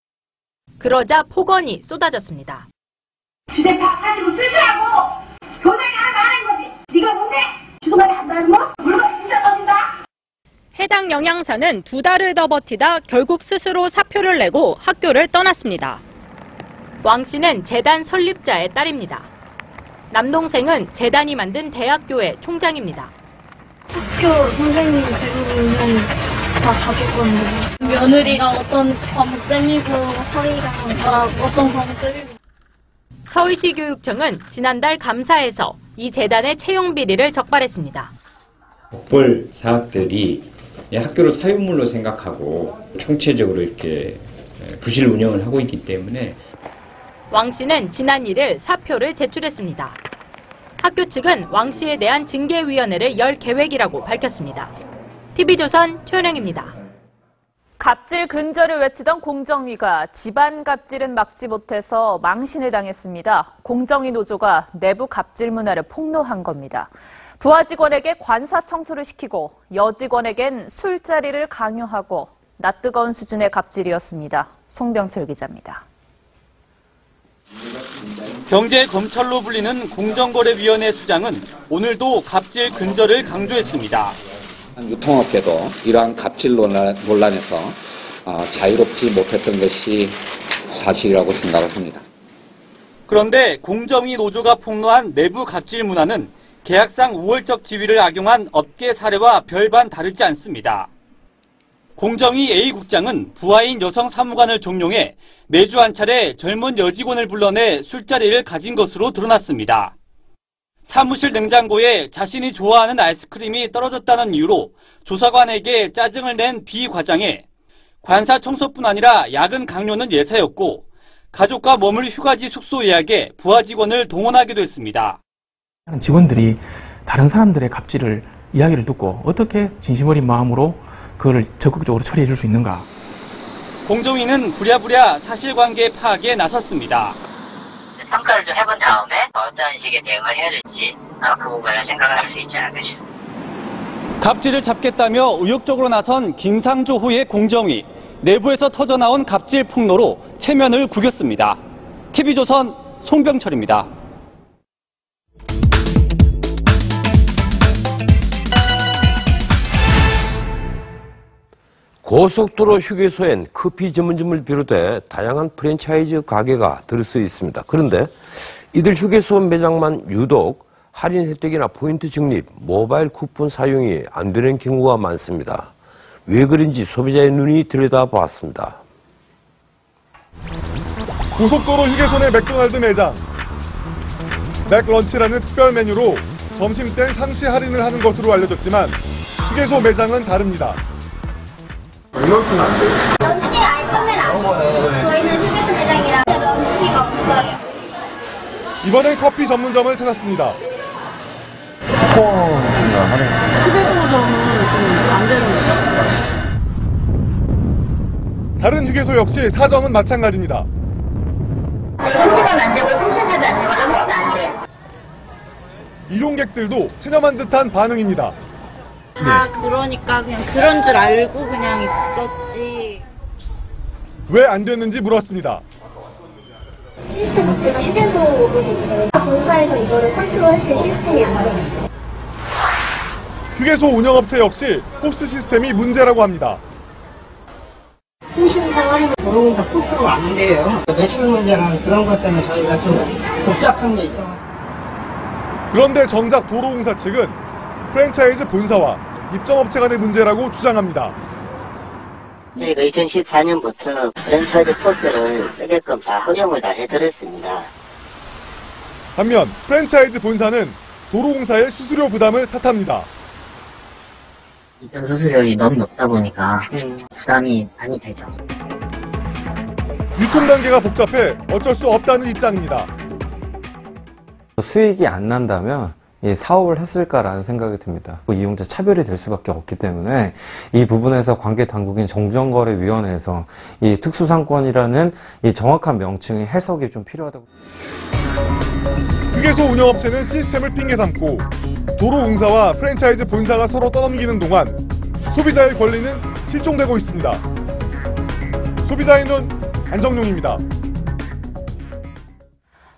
그러자 폭언이 쏟아졌습니다. 주제 가지고 쓰시라고! 교장이 하는 거지! 네가 뭔데? 주소만 한다는 거? 물건 진짜 떠진다! 해당 영양사는 2달을 더 버티다 결국 스스로 사표를 내고 학교를 떠났습니다. 왕 씨는 재단 설립자의 딸입니다. 남동생은 재단이 만든 대학교의 총장입니다. 학교 선생님 대부분 다 가족건데 며느리가 어떤 과목 쌤이고 서희가 어떤 과목 쌤이고. 서울시 교육청은 지난달 감사에서 이 재단의 채용 비리를 적발했습니다. 복벌 사학들이 학교를 사유물로 생각하고 총체적으로 이렇게 부실 운영을 하고 있기 때문에 왕 씨는 지난 1일 사표를 제출했습니다. 학교 측은 왕 씨에 대한 징계위원회를 열 계획이라고 밝혔습니다. TV조선 최은영입니다. 갑질 근절을 외치던 공정위가 집안 갑질은 막지 못해서 망신을 당했습니다. 공정위 노조가 내부 갑질 문화를 폭로한 겁니다. 부하 직원에게 관사 청소를 시키고 여직원에겐 술자리를 강요하고 낯뜨거운 수준의 갑질이었습니다. 송병철 기자입니다. 경제검찰로 불리는 공정거래위원회 수장은 오늘도 갑질 근절을 강조했습니다. 유통업계도 이러한 갑질 논란에서 자유롭지 못했던 것이 사실이라고 생각을 합니다. 그런데 공정위 노조가 폭로한 내부 갑질 문화는 계약상 우월적 지위를 악용한 업계 사례와 별반 다르지 않습니다. 공정위 A국장은 부하인 여성 사무관을 종용해 매주 한 차례 젊은 여직원을 불러내 술자리를 가진 것으로 드러났습니다. 사무실 냉장고에 자신이 좋아하는 아이스크림이 떨어졌다는 이유로 조사관에게 짜증을 낸 B 과장에 관사 청소뿐 아니라 야근 강요는 예사였고 가족과 머물 휴가지 숙소 예약에 부하 직원을 동원하기도 했습니다. 직원들이 다른 사람들의 갑질을 이야기를 듣고 어떻게 진심 어린 마음으로 그걸 적극적으로 처리해 줄 수 있는가. 공정위는 부랴부랴 사실관계 파악에 나섰습니다. 평가를 좀 해본 다음에 어떤 식의 대응을 해야 될지 그 부분을 생각을 할 수 있지 않을까 싶습니다. 갑질을 잡겠다며 의욕적으로 나선 김상조호의 공정위. 내부에서 터져나온 갑질 폭로로 체면을 구겼습니다. TV조선 송병철입니다. 고속도로 휴게소엔 커피 전문점을 비롯해 다양한 프랜차이즈 가게가 들어서 있습니다. 그런데 이들 휴게소 매장만 유독 할인 혜택이나 포인트 적립, 모바일 쿠폰 사용이 안 되는 경우가 많습니다. 왜 그런지 소비자의 눈이 들여다보았습니다. 고속도로 휴게소 내 맥도날드 매장. 맥런치라는 특별 메뉴로 점심땐 상시 할인을 하는 것으로 알려졌지만 휴게소 매장은 다릅니다. 런치 아이템은 안 돼요. 저희는 휴게소 매장이라 런치가 없어요. 이번엔 커피 전문점을 찾았습니다. 다른 휴게소 역시 사정은 마찬가지입니다. 런치가 안 되고 패션도 안 되고 아무것도 안 돼요. 이용객들도 체념한 듯한 반응입니다. 그러니까 그냥 그런 줄 알고 그냥 있었지. 왜 안 됐는지 물었습니다. 시스템 자체가 휴게소로 돼 있어요. 본사에서 이거를 컨트롤할 수 있는 시스템이 안 돼 있어요. 휴게소 운영업체 역시 포스 시스템이 문제라고 합니다. 통신상 할인 도로공사 포스가 안 돼요. 매출 문제랑 그런 것 때문에 저희가 좀 복잡한 게 있어요. 그런데 정작 도로공사 측은 프랜차이즈 본사와 입점업체 간의 문제라고 주장합니다. 저희가 2014년부터 프랜차이즈 포스를 쓰게끔 다 허용을 다 해드렸습니다. 반면 프랜차이즈 본사는 도로공사의 수수료 부담을 탓합니다. 입점 수수료이 너무 높다 보니까 부담이 많이 되죠. 유통 단계가 복잡해 어쩔 수 없다는 입장입니다. 수익이 안 난다면 사업을 했을까라는 생각이 듭니다. 이용자 차별이 될 수밖에 없기 때문에 이 부분에서 관계 당국인 정정거래위원회에서 이 특수상권이라는 이 정확한 명칭의 해석이 좀 필요하다고. 휴게소 운영업체는 시스템을 핑계 삼고 도로공사와 프랜차이즈 본사가 서로 떠넘기는 동안 소비자의 권리는 실종되고 있습니다. 소비자의 눈 안정용입니다.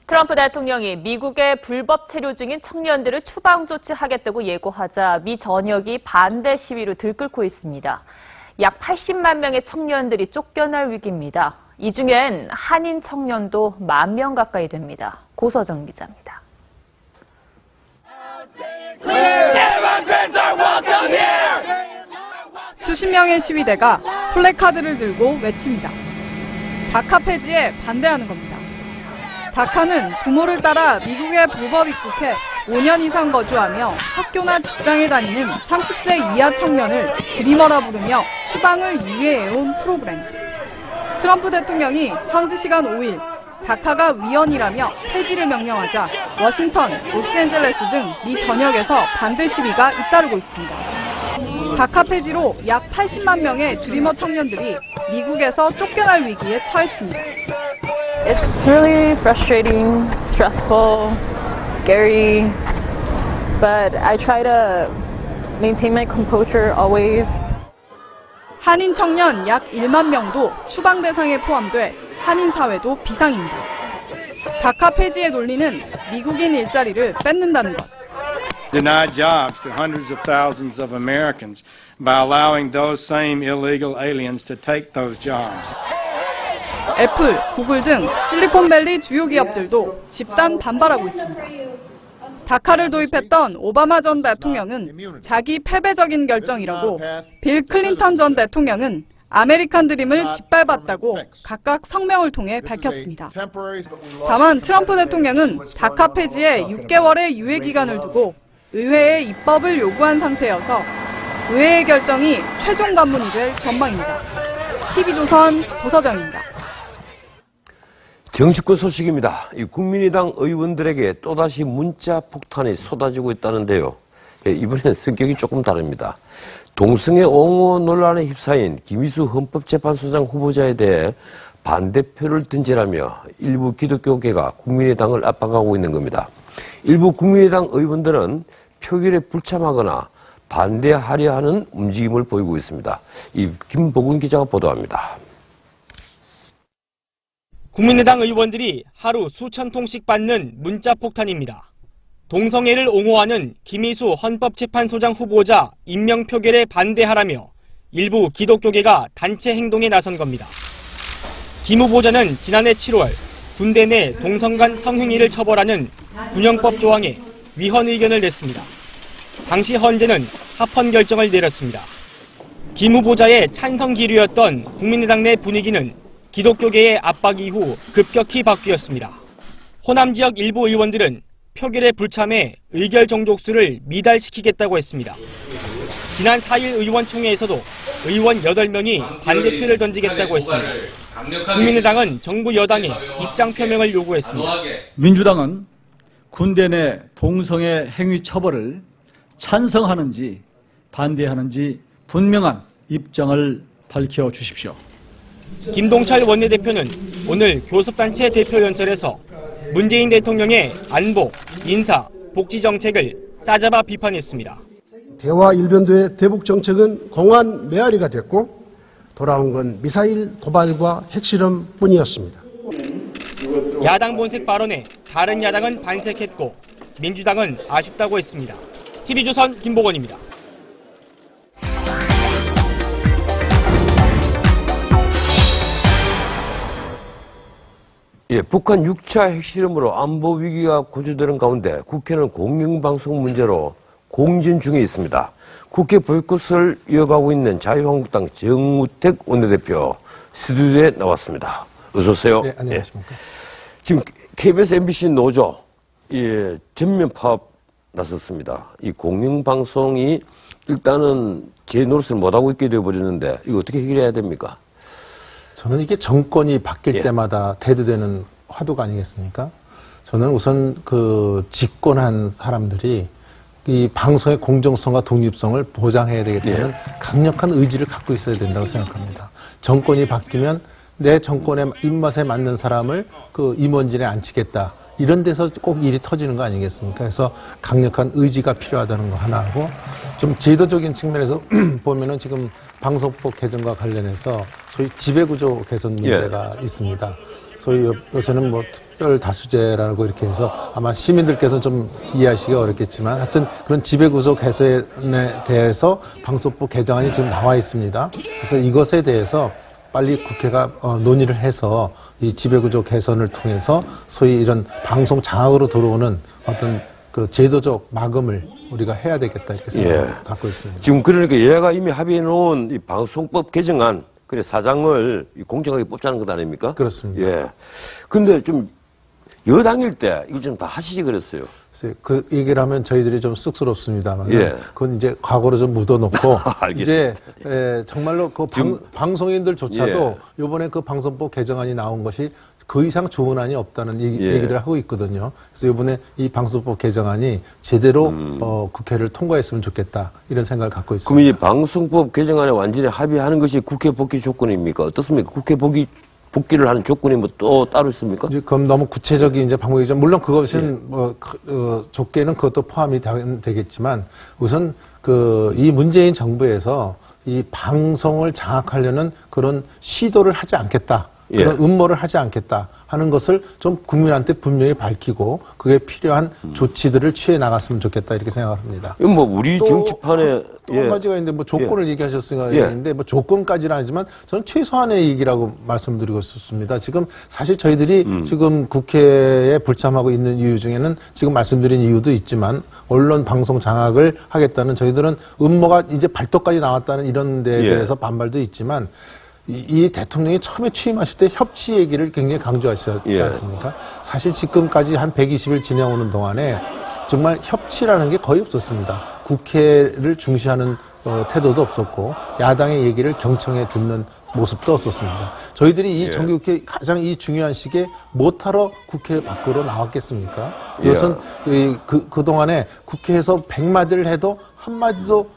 트럼프 대통령이 미국에 불법 체류 중인 청년들을 추방 조치하겠다고 예고하자 미 전역이 반대 시위로 들끓고 있습니다. 약 80만 명의 청년들이 쫓겨날 위기입니다. 이 중엔 한인 청년도 1만 명 가까이 됩니다. 고서정 기자입니다. 수십 명의 시위대가 플래카드를 들고 외칩니다. 다카 폐지에 반대하는 겁니다. 다카는 부모를 따라 미국에 불법 입국해 5년 이상 거주하며 학교나 직장에 다니는 30세 이하 청년을 드리머라 부르며 추방을 유예해온 프로그램. 트럼프 대통령이 현지 시간 5일 다카가 위헌이라며 폐지를 명령하자 워싱턴, 로스앤젤레스 등 미 전역에서 반대 시위가 잇따르고 있습니다. 다카 폐지로 약 80만 명의 드리머 청년들이 미국에서 쫓겨날 위기에 처했습니다. It's really frustrating, stressful, scary, but I try to maintain my composure always. 한인 청년 약 1만 명도 추방 대상에 포함돼 한인 사회도 비상입니다. 다카 폐지의 논리는 미국인 일자리를 뺏는다는 것. Deny jobs to hundreds of thousands of Americans by allowing those same illegal aliens to take those jobs. 애플, 구글 등 실리콘밸리 주요 기업들도 집단 반발하고 있습니다. 다카를 도입했던 오바마 전 대통령은 자기 패배적인 결정이라고, 빌 클린턴 전 대통령은 아메리칸 드림을 짓밟았다고 각각 성명을 통해 밝혔습니다. 다만 트럼프 대통령은 다카 폐지에 6개월의 유예 기간을 두고 의회에 입법을 요구한 상태여서 의회의 결정이 최종 관문이 될 전망입니다. TV조선 고서정입니다. 정치권 소식입니다. 이 국민의당 의원들에게 또다시 문자 폭탄이 쏟아지고 있다는데요. 이번엔 성격이 조금 다릅니다. 동성애 옹호 논란에 휩싸인 김희수 헌법재판소장 후보자에 대해 반대표를 던지라며 일부 기독교계가 국민의당을 압박하고 있는 겁니다. 일부 국민의당 의원들은 표결에 불참하거나 반대하려 하는 움직임을 보이고 있습니다. 이 김보근 기자가 보도합니다. 국민의당 의원들이 하루 수천 통씩 받는 문자 폭탄입니다. 동성애를 옹호하는 김희수 헌법재판소장 후보자 임명 표결에 반대하라며 일부 기독교계가 단체 행동에 나선 겁니다. 김 후보자는 지난해 7월 군대 내 동성 간 성행위를 처벌하는 군형법 조항에 위헌 의견을 냈습니다. 당시 헌재는 합헌 결정을 내렸습니다. 김 후보자의 찬성 기류였던 국민의당 내 분위기는 기독교계의 압박 이후 급격히 바뀌었습니다. 호남 지역 일부 의원들은 표결에 불참해 의결 정족수를 미달시키겠다고 했습니다. 지난 4일 의원총회에서도 의원 8명이 반대표를 던지겠다고 했습니다. 국민의당은 정부 여당에 입장 표명을 요구했습니다. 민주당은 군대 내 동성애 행위 처벌을 찬성하는지 반대하는지 분명한 입장을 밝혀주십시오. 김동철 원내대표는 오늘 교섭단체 대표연설에서 문재인 대통령의 안보, 인사, 복지 정책을 싸잡아 비판했습니다. 대화 일변도의 대북 정책은 공안 메아리가 됐고 돌아온 건 미사일 도발과 핵실험뿐이었습니다. 야당 본색 발언에 다른 야당은 반색했고 민주당은 아쉽다고 했습니다. TV조선 김보건입니다. 북한 6차 핵실험으로 안보 위기가 고조되는 가운데 국회는 공영방송 문제로 공진 중에 있습니다. 국회 보이콧을 이어가고 있는 자유한국당 정우택 원내대표 스튜디오에 나왔습니다. 어서 오세요. 네, 안녕하십니까. 지금 KBS, MBC 노조 전면 파업 나섰습니다. 이 공영방송이 일단은 제 노릇을 못하고 있게 되어버렸는데 이거 어떻게 해결해야 됩니까? 저는 이게 정권이 바뀔 때마다 대두되는 화두가 아니겠습니까? 저는 우선 그 집권한 사람들이 이 방송의 공정성과 독립성을 보장해야 되겠다는 강력한 의지를 갖고 있어야 된다고 생각합니다. 정권이 바뀌면 내 정권의 입맛에 맞는 사람을 그 임원진에 앉히겠다. 이런 데서 꼭 일이 터지는 거 아니겠습니까? 그래서 강력한 의지가 필요하다는 거 하나 하고, 좀 제도적인 측면에서 보면은 지금 방송법 개정과 관련해서 소위 지배구조 개선 문제가 있습니다. 소위 요새는 뭐 특별 다수제라고 이렇게 해서 아마 시민들께서는 좀 이해하시기가 어렵겠지만 하여튼 그런 지배구조 개선에 대해서 방송법 개정안이 지금 나와 있습니다. 그래서 이것에 대해서 빨리 국회가 논의를 해서 이 지배구조 개선을 통해서 소위 이런 방송 장악으로 들어오는 어떤 그 제도적 마금을 우리가 해야 되겠다 이렇게 생각을 갖고 있습니다. 지금 그러니까 여야가 이미 합의해 놓은 이 방송법 개정안 그래 사장을 공정하게 뽑자는 것 아닙니까? 그렇습니다. 예. 근데 좀 여당일 때 이거 좀 다 하시지 그랬어요. 그 얘기를 하면 저희들이 좀 쑥스럽습니다만, 예. 그건 이제 과거로 좀 묻어놓고 이제 알겠습니다. 정말로 그 방송인들조차도 이번에 그 방송법 개정안이 나온 것이 그 이상 좋은 안이 없다는 얘기들을 하고 있거든요. 그래서 이번에 이 방송법 개정안이 제대로 국회를 통과했으면 좋겠다 이런 생각을 갖고 있습니다. 그럼 이 방송법 개정안에 완전히 합의하는 것이 국회 복귀 조건입니까? 어떻습니까? 국회 복귀를 하는 조건이 뭐 또 따로 있습니까? 이제 그럼 너무 구체적인 이제 방법이죠. 물론 그것은 좁게는 그것도 포함이 되겠지만 우선 이 문재인 정부에서 이 방송을 장악하려는 그런 시도를 하지 않겠다. 그런 음모를 하지 않겠다 하는 것을 좀 국민한테 분명히 밝히고 그게 필요한 조치들을 취해 나갔으면 좋겠다 이렇게 생각합니다. 뭐 우리 정치판에 또 한 가지가 있는데 뭐 조건을 얘기하셨으니까 있는데 뭐 조건까지는 아니지만 저는 최소한의 얘기라고 말씀드리고 싶습니다. 지금 사실 저희들이 지금 국회에 불참하고 있는 이유 중에는 지금 말씀드린 이유도 있지만 언론 방송 장악을 하겠다는 저희들은 음모가 이제 발도까지 나왔다는 이런 데에 대해서 반발도 있지만 이 대통령이 처음에 취임하실 때 협치 얘기를 굉장히 강조하셨지 않습니까? 사실 지금까지 한 120일 지내오는 동안에 정말 협치라는 게 거의 없었습니다. 국회를 중시하는 태도도 없었고 야당의 얘기를 경청해 듣는 모습도 없었습니다. 저희들이 이 정기국회 가장 이 중요한 시기에 못하러 국회 밖으로 나왔겠습니까? 그것은 그동안에 국회에서 100마디를 해도 한마디도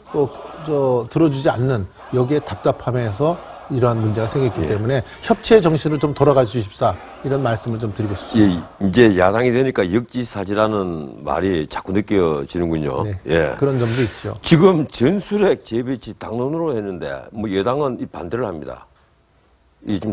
들어주지 않는 여기에 답답함에서 이러한 문제가 생겼기 때문에 협치의 정신을 좀 돌아가 주십사 이런 말씀을 좀 드리고 싶습니다. 이제 야당이 되니까 역지사지라는 말이 자꾸 느껴지는군요. 그런 점도 있죠. 지금 전술핵 재배치 당론으로 했는데 뭐 여당은 반대를 합니다. 지금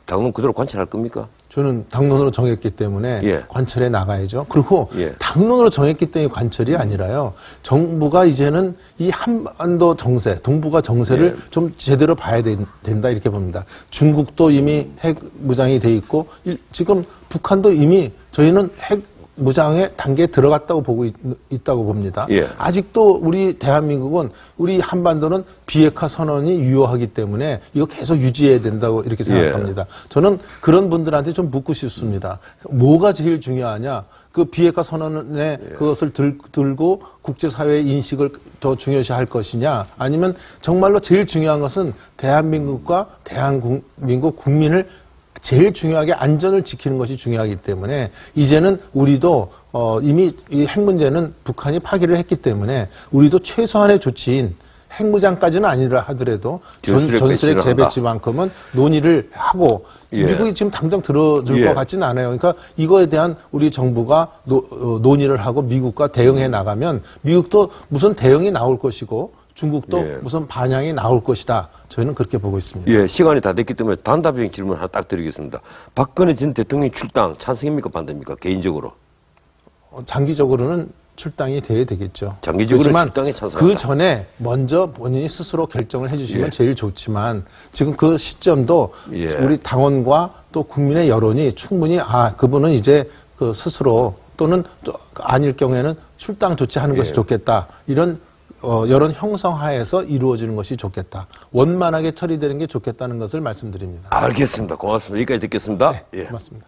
당론 그대로 관찰할 겁니까? 저는 당론으로 정했기 때문에 관철에 나가야죠. 그리고 당론으로 정했기 때문에 관철이 아니라요. 정부가 이제는 이 한반도 정세, 동북아 정세를 좀 제대로 봐야 된다 이렇게 봅니다. 중국도 이미 핵 무장이 돼 있고 지금 북한도 이미 저희는 핵 무장의 단계에 들어갔다고 보고 있다고 봅니다. 아직도 우리 대한민국은 우리 한반도는 비핵화 선언이 유효하기 때문에 이거 계속 유지해야 된다고 이렇게 생각합니다. 저는 그런 분들한테 좀 묻고 싶습니다. 뭐가 제일 중요하냐? 그 비핵화 선언에 그것을 들고 국제사회의 인식을 더 중요시할 것이냐? 아니면 정말로 제일 중요한 것은 대한민국과 대한민국 국민을 제일 중요하게 안전을 지키는 것이 중요하기 때문에 이제는 우리도 이미 이 핵 문제는 북한이 파기를 했기 때문에 우리도 최소한의 조치인 핵무장까지는 아니라 하더라도 전술핵 재배치만큼은 논의를 하고 미국이 지금 당장 들어줄 것 같지는 않아요. 그러니까 이거에 대한 우리 정부가 논의를 하고 미국과 대응해 나가면 미국도 무슨 대응이 나올 것이고 중국도 무슨 반향이 나올 것이다. 저희는 그렇게 보고 있습니다. 시간이 다 됐기 때문에 단답적인 질문 하나 딱 드리겠습니다. 박근혜 전 대통령 출당 찬성입니까 반대입니까? 개인적으로? 장기적으로는 출당이 돼야 되겠죠. 장기적으로 출당에 찬성한다. 그 전에 먼저 본인이 스스로 결정을 해주시면 제일 좋지만 지금 그 시점도 우리 당원과 또 국민의 여론이 충분히 그분은 이제 그 스스로 또는 아닐 경우에는 출당 조치하는 것이 좋겠다. 이런 여론 형성하에서 이루어지는 것이 좋겠다. 원만하게 처리되는 게 좋겠다는 것을 말씀드립니다. 알겠습니다. 고맙습니다. 여기까지 듣겠습니다. 고맙습니다.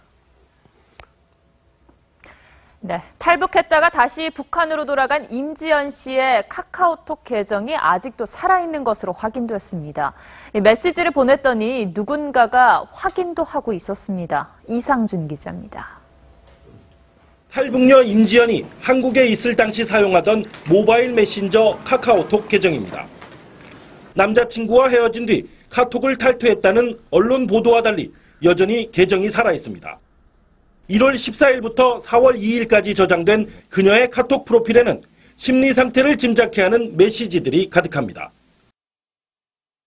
네, 탈북했다가 다시 북한으로 돌아간 임지연 씨의 카카오톡 계정이 아직도 살아있는 것으로 확인됐습니다. 메시지를 보냈더니 누군가가 확인도 하고 있었습니다. 이상준 기자입니다. 탈북녀 임지연이 한국에 있을 당시 사용하던 모바일 메신저 카카오톡 계정입니다. 남자친구와 헤어진 뒤 카톡을 탈퇴했다는 언론 보도와 달리 여전히 계정이 살아있습니다. 1월 14일부터 4월 2일까지 저장된 그녀의 카톡 프로필에는 심리 상태를 짐작케 하는 메시지들이 가득합니다.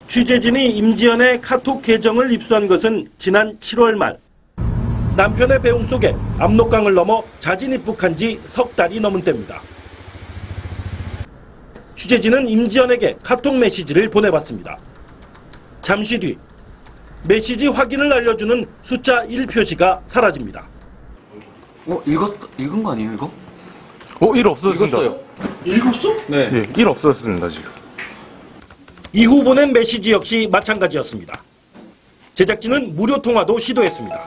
취재진이 임지연의 카톡 계정을 입수한 것은 지난 7월 말. 남편의 배웅 속에 압록강을 넘어 자진 입국한 지 석 달이 넘은 때입니다. 취재진은 임지연에게 카톡 메시지를 보내봤습니다. 잠시 뒤 메시지 확인을 알려주는 숫자 1 표시가 사라집니다. 읽은 거 아니에요, 이거? 1 없어졌습니다. 읽었어? 네. 1 없어졌습니다, 지금. 이후 보낸 메시지 역시 마찬가지였습니다. 제작진은 무료 통화도 시도했습니다.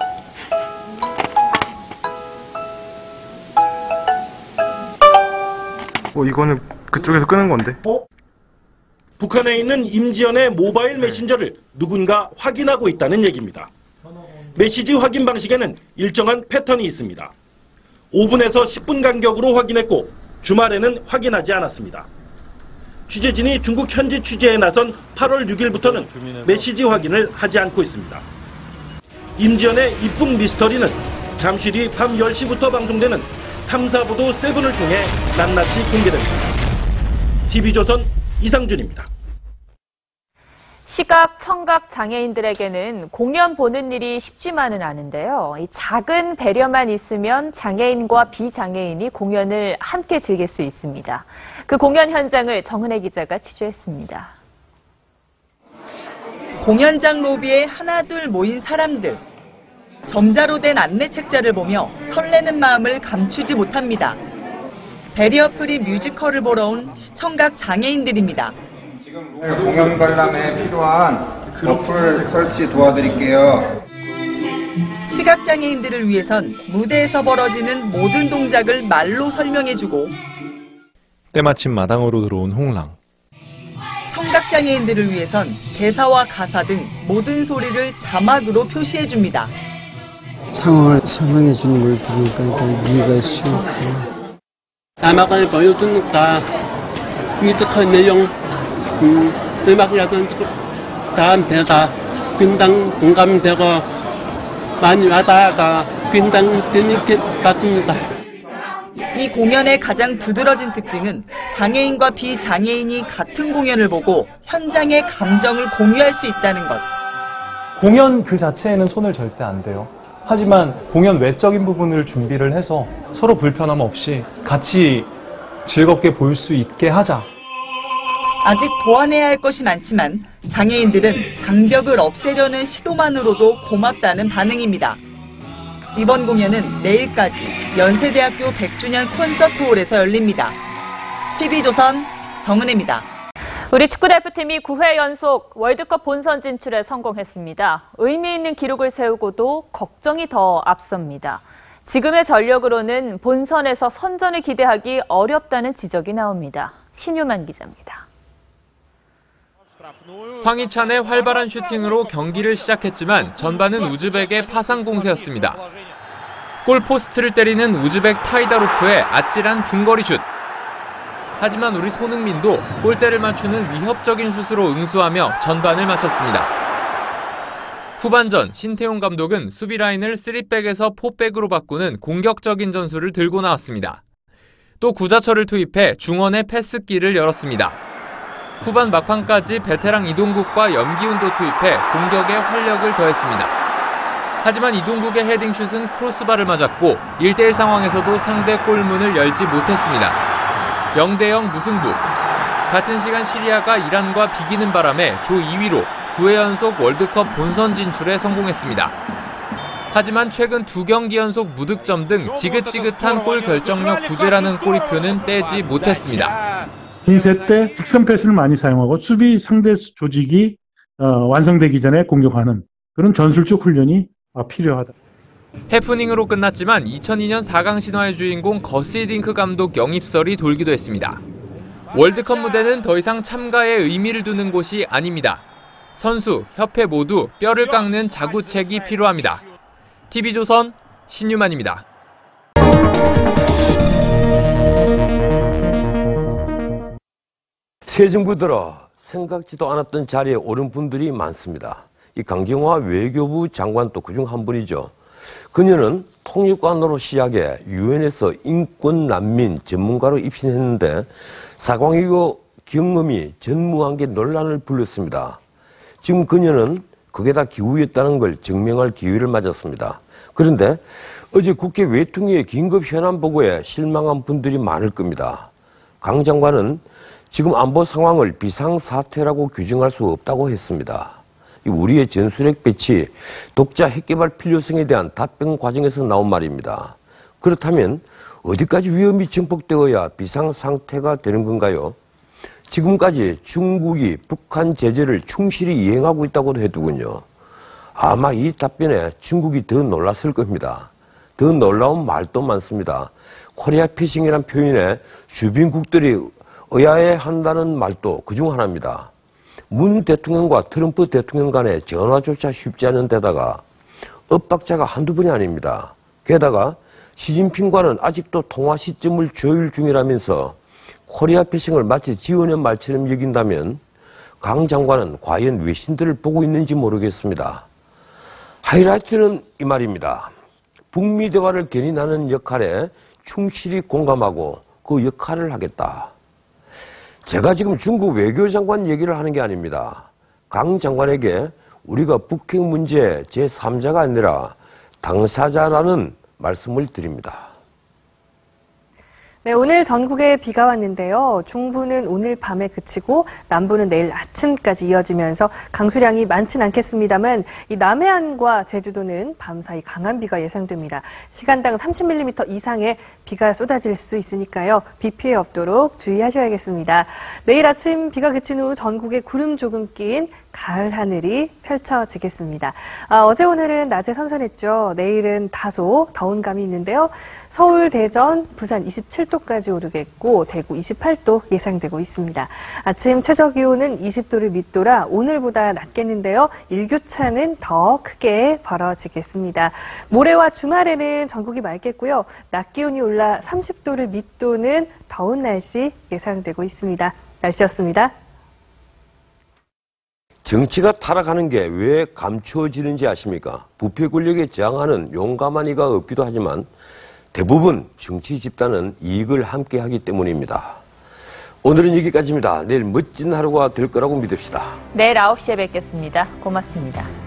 이거는 그쪽에서 끄는 건데. 북한에 있는 임지연의 모바일 메신저를 누군가 확인하고 있다는 얘기입니다. 메시지 확인 방식에는 일정한 패턴이 있습니다. 5분에서 10분 간격으로 확인했고 주말에는 확인하지 않았습니다. 취재진이 중국 현지 취재에 나선 8월 6일부터는 메시지 확인을 하지 않고 있습니다. 임지연의 입국 미스터리는 잠시 뒤 밤 10시부터 방송되는 탐사보도 7을 통해 낱낱이 공개됩니다. TV조선 이상준입니다. 시각, 청각 장애인들에게는 공연 보는 일이 쉽지만은 않은데요. 이 작은 배려만 있으면 장애인과 비장애인이 공연을 함께 즐길 수 있습니다. 그 공연 현장을 정은혜 기자가 취재했습니다. 공연장 로비에 하나둘 모인 사람들. 점자로 된 안내 책자를 보며 설레는 마음을 감추지 못합니다. 배리어 프리 뮤지컬을 보러 온 시청각 장애인들입니다. 공연 관람에 필요한 어플 설치 도와드릴게요. 시각장애인들을 위해선 무대에서 벌어지는 모든 동작을 말로 설명해주고 때마침 마당으로 들어온 홍랑. 청각장애인들을 위해선 대사와 가사 등 모든 소리를 자막으로 표시해줍니다. 상황을 설명해 주는 걸 들으니까 더 이해가 쉬웠고 자막을 보여주니까 뮤지컬 내용, 음악이라든지 다음 대사 굉장히 공감되고 많이 와닿아가 굉장히 재밌게 봤습니다. 이 공연의 가장 두드러진 특징은 장애인과 비장애인이 같은 공연을 보고 현장의 감정을 공유할 수 있다는 것. 공연 그 자체에는 손을 절대 안 대요. 하지만 공연 외적인 부분을 준비를 해서 서로 불편함 없이 같이 즐겁게 볼 수 있게 하자. 아직 보완해야 할 것이 많지만 장애인들은 장벽을 없애려는 시도만으로도 고맙다는 반응입니다. 이번 공연은 내일까지 연세대학교 100주년 콘서트홀에서 열립니다. TV조선 정은혜입니다. 우리 축구대표팀이 9회 연속 월드컵 본선 진출에 성공했습니다. 의미 있는 기록을 세우고도 걱정이 더 앞섭니다. 지금의 전력으로는 본선에서 선전을 기대하기 어렵다는 지적이 나옵니다. 신유만 기자입니다. 황희찬의 활발한 슈팅으로 경기를 시작했지만 전반은 우즈벡의 파상 공세였습니다. 골포스트를 때리는 우즈벡 타이다로프의 아찔한 중거리 슛. 하지만 우리 손흥민도 골대를 맞추는 위협적인 슛으로 응수하며 전반을 마쳤습니다. 후반전 신태용 감독은 수비 라인을 3백에서 4백으로 바꾸는 공격적인 전술을 들고 나왔습니다. 또 구자철을 투입해 중원의 패스길을 열었습니다. 후반 막판까지 베테랑 이동국과 염기훈도 투입해 공격에 활력을 더했습니다. 하지만 이동국의 헤딩슛은 크로스바를 맞았고 1대1 상황에서도 상대 골문을 열지 못했습니다. 0대0 무승부. 같은 시간 시리아가 이란과 비기는 바람에 조 2위로 9회 연속 월드컵 본선 진출에 성공했습니다. 하지만 최근 2경기 연속 무득점 등 지긋지긋한 골 결정력 부재라는 꼬리표는 떼지 못했습니다. 공세 때 직선 패스를 많이 사용하고 수비 상대 조직이 완성되기 전에 공격하는 그런 전술적 훈련이 필요하다. 해프닝으로 끝났지만 2002년 4강 신화의 주인공 거스 히딩크 감독 영입설이 돌기도 했습니다. 월드컵 무대는 더 이상 참가에 의미를 두는 곳이 아닙니다. 선수, 협회 모두 뼈를 깎는 자구책이 필요합니다. TV조선 신유만입니다. 새 정부 들어 생각지도 않았던 자리에 오른 분들이 많습니다. 이 강경화 외교부 장관도 그중 한 분이죠. 그녀는 통일관으로 시작해 유엔에서 인권난민 전문가로 입신했는데 사관외교 경험이 전무한계 논란을 불렀습니다. 지금 그녀는 그게 다 기우였다는 걸 증명할 기회를 맞았습니다. 그런데 어제 국회 외통위의 긴급 현안 보고에 실망한 분들이 많을 겁니다. 강 장관은 지금 안보 상황을 비상사태라고 규정할 수 없다고 했습니다. 우리의 전술핵 배치, 독자 핵개발 필요성에 대한 답변 과정에서 나온 말입니다. 그렇다면 어디까지 위험이 증폭되어야 비상상태가 되는 건가요? 지금까지 중국이 북한 제재를 충실히 이행하고 있다고도 해두군요. 아마 이 답변에 중국이 더 놀랐을 겁니다. 더 놀라운 말도 많습니다. 코리아 피싱이란 표현에 주변국들이 의아해한다는 말도 그중 하나입니다. 문 대통령과 트럼프 대통령 간의 전화조차 쉽지 않은 데다가 엇박자가 한두 번이 아닙니다. 게다가 시진핑과는 아직도 통화 시점을 조율 중이라면서 코리아 피싱을 마치 지어낸 말처럼 여긴다면 강 장관은 과연 외신들을 보고 있는지 모르겠습니다. 하이라이트는 이 말입니다. 북미 대화를 견인하는 역할에 충실히 공감하고 그 역할을 하겠다. 제가 지금 중국 외교장관 얘기를 하는 게 아닙니다. 강 장관에게 우리가 북핵 문제 제3자가 아니라 당사자라는 말씀을 드립니다. 네, 오늘 전국에 비가 왔는데요. 중부는 오늘 밤에 그치고 남부는 내일 아침까지 이어지면서 강수량이 많진 않겠습니다만 이 남해안과 제주도는 밤사이 강한 비가 예상됩니다. 시간당 30mm 이상의 비가 쏟아질 수 있으니까요. 비 피해 없도록 주의하셔야겠습니다. 내일 아침 비가 그친 후 전국에 구름 조금 낀 가을 하늘이 펼쳐지겠습니다. 어제 오늘은 낮에 선선했죠. 내일은 다소 더운 감이 있는데요. 서울, 대전, 부산 27도까지 오르겠고 대구 28도 예상되고 있습니다. 아침 최저기온은 20도를 밑돌아 오늘보다 낮겠는데요. 일교차는 더 크게 벌어지겠습니다. 모레와 주말에는 전국이 맑겠고요. 낮 기온이 올라 30도를 밑도는 더운 날씨 예상되고 있습니다. 날씨였습니다. 정치가 타락하는 게 왜 감추어지는지 아십니까? 부패 권력에 저항하는 용감한 이가 없기도 하지만 대부분 정치 집단은 이익을 함께 하기 때문입니다. 오늘은 여기까지입니다. 내일 멋진 하루가 될 거라고 믿읍시다. 내일 9시에 뵙겠습니다. 고맙습니다.